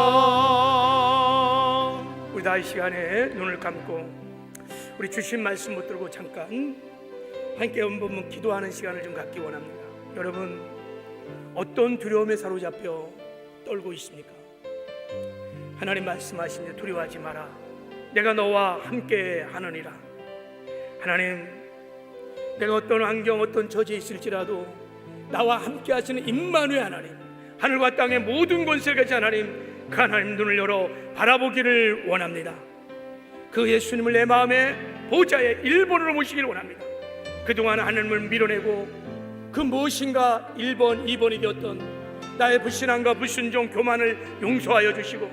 우리 다 이 시간에 눈을 감고 우리 주신 말씀 붙들고 잠깐 함께 한번 기도하는 시간을 좀 갖기 원합니다. 여러분, 어떤 두려움에 사로잡혀 떨고 있습니까? 하나님 말씀하시는데 두려워하지 마라. 내가 너와 함께 하느니라. 하나님, 내가 어떤 환경, 어떤 처지에 있을지라도 나와 함께 하시는 임마누엘 하나님, 하늘과 땅의 모든 권세를 가진 하나님, 그 하나님 눈을 열어 바라보기를 원합니다. 그 예수님을 내 마음의 보좌의 1번으로 모시기를 원합니다. 그동안 하나님을 밀어내고 그 무엇인가 1번, 2번이 되었던 나의 불신앙과 불순종, 교만을 용서하여 주시고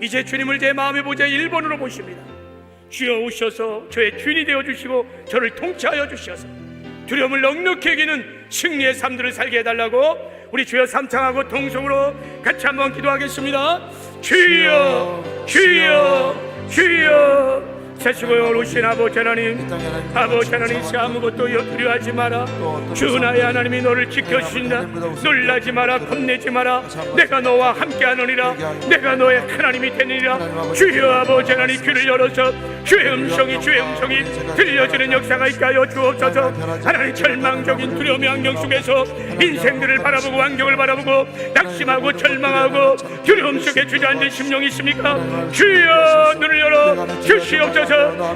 이제 주님을 제 마음의 보좌의 1번으로 모십니다. 주여 오셔서 저의 주인이 되어주시고 저를 통치하여 주셔서 두려움을 넉넉히 이기는 승리의 삶들을 살게 해달라고 우리 주여 삼창하고 통성으로 같이 한번 기도하겠습니다. 주여 주여 주여. 세시고 오신 아버지 하나님, 아버지 하나님, 아무것도 두려워하지 마라. 주 나의 하나님이 너를 지켜주신다. 놀라지 마라. 겁내지 마라. 내가 너와 함께하느니라. 내가 너의 하나님이 되느니라. 주여 아버지 하나님, 귀를 열어서 주의 음성이 들려지는 역사가 있게 하여 주옵소서. 하나님, 절망적인 두려움의 환경 속에서 인생들을 바라보고 환경을 바라보고 낙심하고 절망하고 두려움 속에 주저앉은 심령이 있습니까? 주여 눈을 열어 주시옵소서.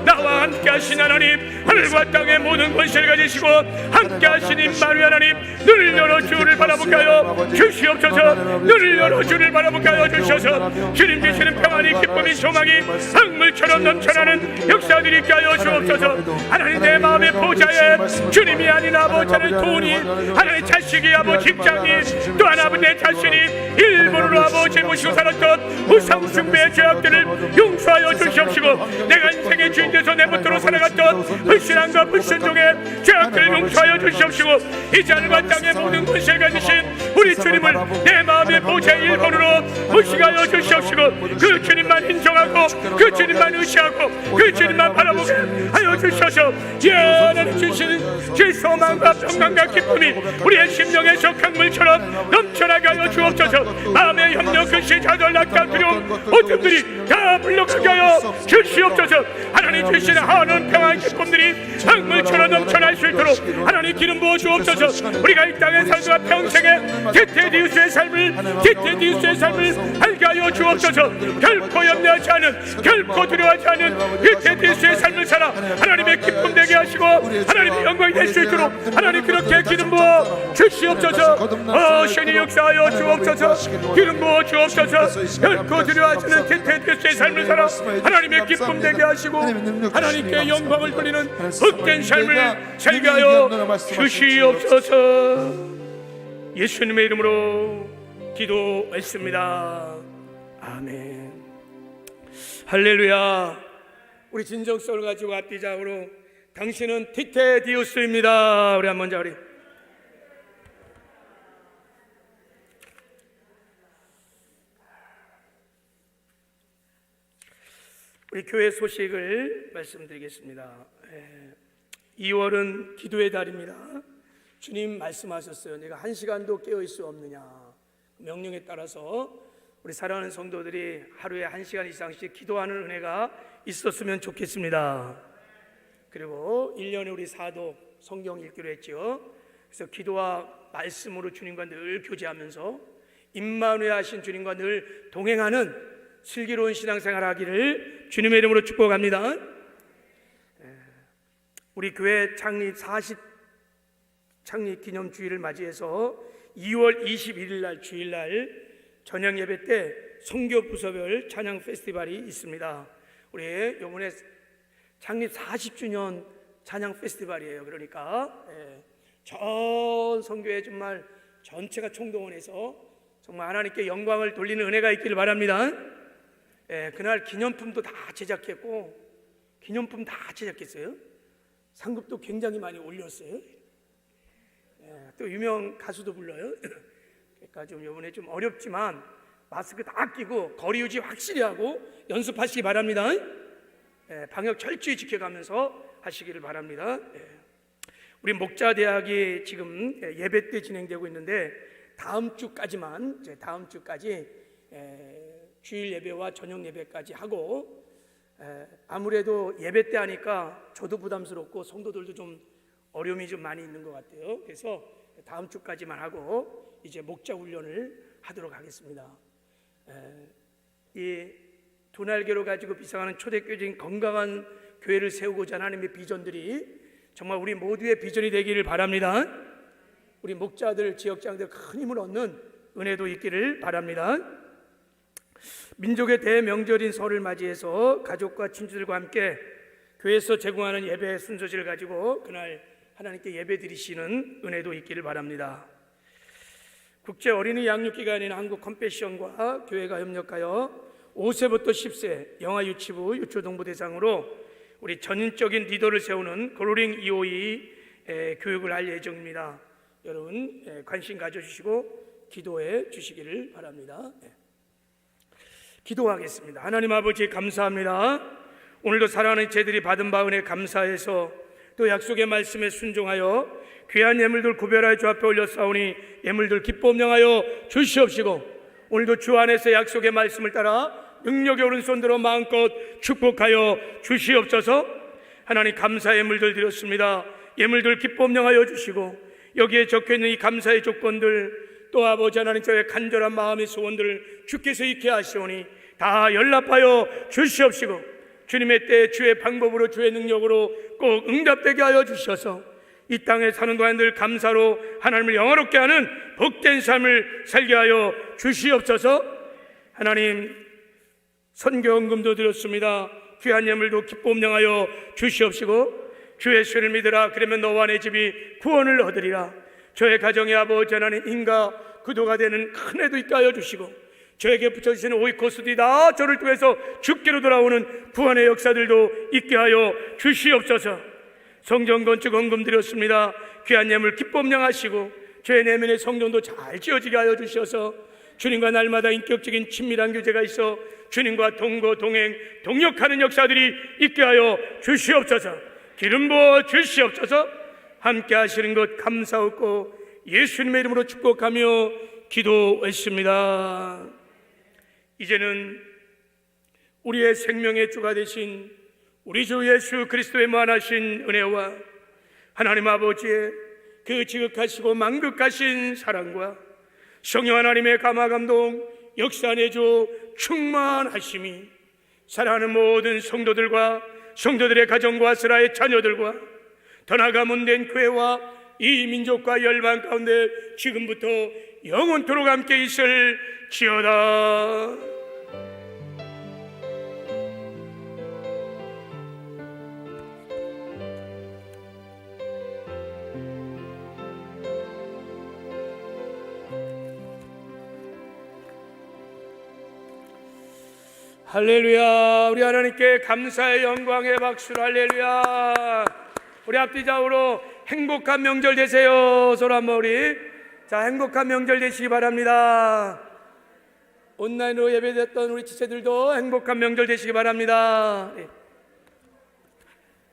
나와 함께 하신 하나님, 하늘과 땅의 모든 권세를 가지시고 함께 하신 임마누엘 하나님, 눈을 열어 주를 바라보게 하여 주시옵소서. 눈을 열어 주를 바라보게 하여 주셔서 주님 주시는 평안이, 기쁨이, 소망이 강물처럼 넘쳐나는 역사들이 있게 하여 주옵소서. 하나님, 내 마음의 보좌에 주님이 아닌 아버지 하나님, 돈이, 하나님, 자식이, 아버지 직장이, 또 하나 아버지 내 자신이 일본으로 아버지 모시고 살았던 우상 숭배의 죄악들을 용서하여 주시옵시고 내가 인생의 주인 되서 내부터로 살아갔던 불신앙과 불순종의 죄악들을 용서하여 주시옵시고 이제 하늘과 땅의 모든 권세를 가지신 우리 주님을 내 마음의 보좌 1번으로 모시가여 주시옵시고 그 주님만 인정하고 그 주님만 의시하고 그 주님만 바라보게 하여 주셔서 예언하는 주시는 제 소망과 평강과 기쁨이 우리의 심령에서 강물처럼 넘쳐나게 하여 주옵소서. 마음의 협력, 근시, 좌절, 낙담, 두려움 어둠들이 다 물러가게 하여 주시옵소서. 하나님 주시는 하는 평안 기쁨들이 강물처럼 넘쳐날 수 있도록 하나님 기름 부어 주옵소서. 우리가 이 땅에 살다가 평생에 디테디우스의 삶을 알게 하여 주옵소서. 결코 염려하지 않은, 결코 두려워하지 않은 디테디우스의 삶을 살아 하나님의 기쁨 되게 하시고 하나님의 영광이 될 수 있도록 하나님 그렇게 기름 부어 주시옵소서. 신이 역사하여 주옵소서. 기름 부어 주옵소서. 결코 두려워하지 않은 디테디우스의 삶을 살아 하나님의 기쁨 되게 하시고 하나님께 영광을 돌리는 헛된 삶을 살게 하여 주시옵소서. 예수님의 이름으로 기도했습니다. 아멘. 할렐루야. 우리 진정성을 가지고 앞뒤자으로 당신은 티테디우스입니다. 우리 한번 자리. 우리 교회 소식을 말씀드리겠습니다. 2월은 기도의 달입니다. 주님 말씀하셨어요. 내가 1시간도 깨어있을 수 없느냐. 명령에 따라서 우리 사랑하는 성도들이 하루에 1시간 이상씩 기도하는 은혜가 있었으면 좋겠습니다. 그리고 1년에 우리 사독 성경 읽기로 했죠. 그래서 기도와 말씀으로 주님과 늘 교제하면서 임마누엘 하신 주님과 늘 동행하는 슬기로운 신앙생활 하기를 주님의 이름으로 축복합니다. 우리 교회 창립 기념 주일을 맞이해서 2월 21일 날 주일날 저녁 예배 때 선교 부서별 찬양 페스티벌이 있습니다. 우리 이번에 창립 40주년 찬양 페스티벌이에요. 그러니까 전 선교회 정말 전체가 총동원해서 정말 하나님께 영광을 돌리는 은혜가 있기를 바랍니다. 그날 기념품도 다 제작했고, 기념품 다 제작했어요. 상급도 굉장히 많이 올렸어요. 또 유명 가수도 불러요. 그러니까 좀 이번에 좀 어렵지만 마스크 다 끼고 거리 유지 확실히 하고 연습하시기 바랍니다. 방역 철저히 지켜가면서 하시기를 바랍니다. 우리 목자대학이 지금 예배 때 진행되고 있는데 다음 주까지 주일 예배와 저녁 예배까지 하고, 아무래도 예배 때 하니까 저도 부담스럽고 성도들도 좀 어려움이 좀 많이 있는 것 같아요. 그래서 다음 주까지만 하고 이제 목자 훈련을 하도록 하겠습니다. 이 두 날개로 가지고 비상하는 초대교회적인 건강한 교회를 세우고자 하는 하나님의 비전들이 정말 우리 모두의 비전이 되기를 바랍니다. 우리 목자들, 지역장들 큰 힘을 얻는 은혜도 있기를 바랍니다. 민족의 대명절인 설을 맞이해서 가족과 친구들과 함께 교회에서 제공하는 예배 순서지를 가지고 그날 하나님께 예배 드리시는 은혜도 있기를 바랍니다. 국제 어린이 양육기관인 한국 컴패션과 교회가 협력하여 5세부터 10세 영아 유치부, 유초동부 대상으로 우리 전인적인 리더를 세우는 글로링 EOE 교육을 할 예정입니다. 여러분 관심 가져주시고 기도해 주시기를 바랍니다. 기도하겠습니다. 하나님 아버지 감사합니다. 오늘도 사랑하는 제들이 받은 바 은혜 감사해서 또 약속의 말씀에 순종하여 귀한 예물들 구별하여 주 앞에 올렸사오니 예물들 기쁨 영하여 주시옵시고, 오늘도 주 안에서 약속의 말씀을 따라 능력의 오른손 들어 마음껏 축복하여 주시옵소서. 하나님 감사의 예물들 드렸습니다. 예물들 기쁨 영하여 주시고, 여기에 적혀있는 이 감사의 조건들 또 아버지 하나님 저의 간절한 마음의 소원들을 주께서 있게 하시오니 다 연락하여 주시옵시고, 주님의 때 주의 방법으로 주의 능력으로 꼭 응답되게 하여 주셔서 이 땅에 사는 동안 늘 감사로 하나님을 영화롭게 하는 복된 삶을 살게 하여 주시옵소서. 하나님 선교헌금도 드렸습니다. 귀한 예물도 기쁨 영하여 주시옵시고, 주 예수를 믿으라 그러면 너와 내 집이 구원을 얻으리라. 저의 가정의 아버지 하나님 인가 구도가 되는 큰 애도 있게 하여 주시고, 저에게 붙여주시는 오이코스디다 저를 통해서 주께로 돌아오는 구원의 역사들도 있게 하여 주시옵소서. 성전 건축 헌금 드렸습니다. 귀한 예물 기쁨 영하시고 저의 내면의 성전도 잘 지어지게 하여 주셔서 주님과 날마다 인격적인 친밀한 교제가 있어 주님과 동거 동행 동역하는 역사들이 있게 하여 주시옵소서. 기름 부어 주시옵소서. 함께 하시는 것 감사하고 예수님의 이름으로 축복하며 기도했습니다. 이제는 우리의 생명의 주가 되신 우리 주 예수 그리스도의 무한하신 은혜와 하나님 아버지의 그 지극하시고 만극하신 사랑과 성령 하나님의 감화감동 역사 내줘 충만하심이 사랑하는 모든 성도들과 성도들의 가정과 스라의 자녀들과 더 나아가 문된 교회와 이 민족과 열방 가운데 지금부터 영원토록 함께 있을지어다. 할렐루야. 우리 하나님께 감사의 영광의 박수를. 할렐루야. 우리 앞뒤좌우로 행복한 명절 되세요. 손 한번 우리. 자, 행복한 명절 되시기 바랍니다. 온라인으로 예배됐던 우리 지체들도 행복한 명절 되시기 바랍니다. 네.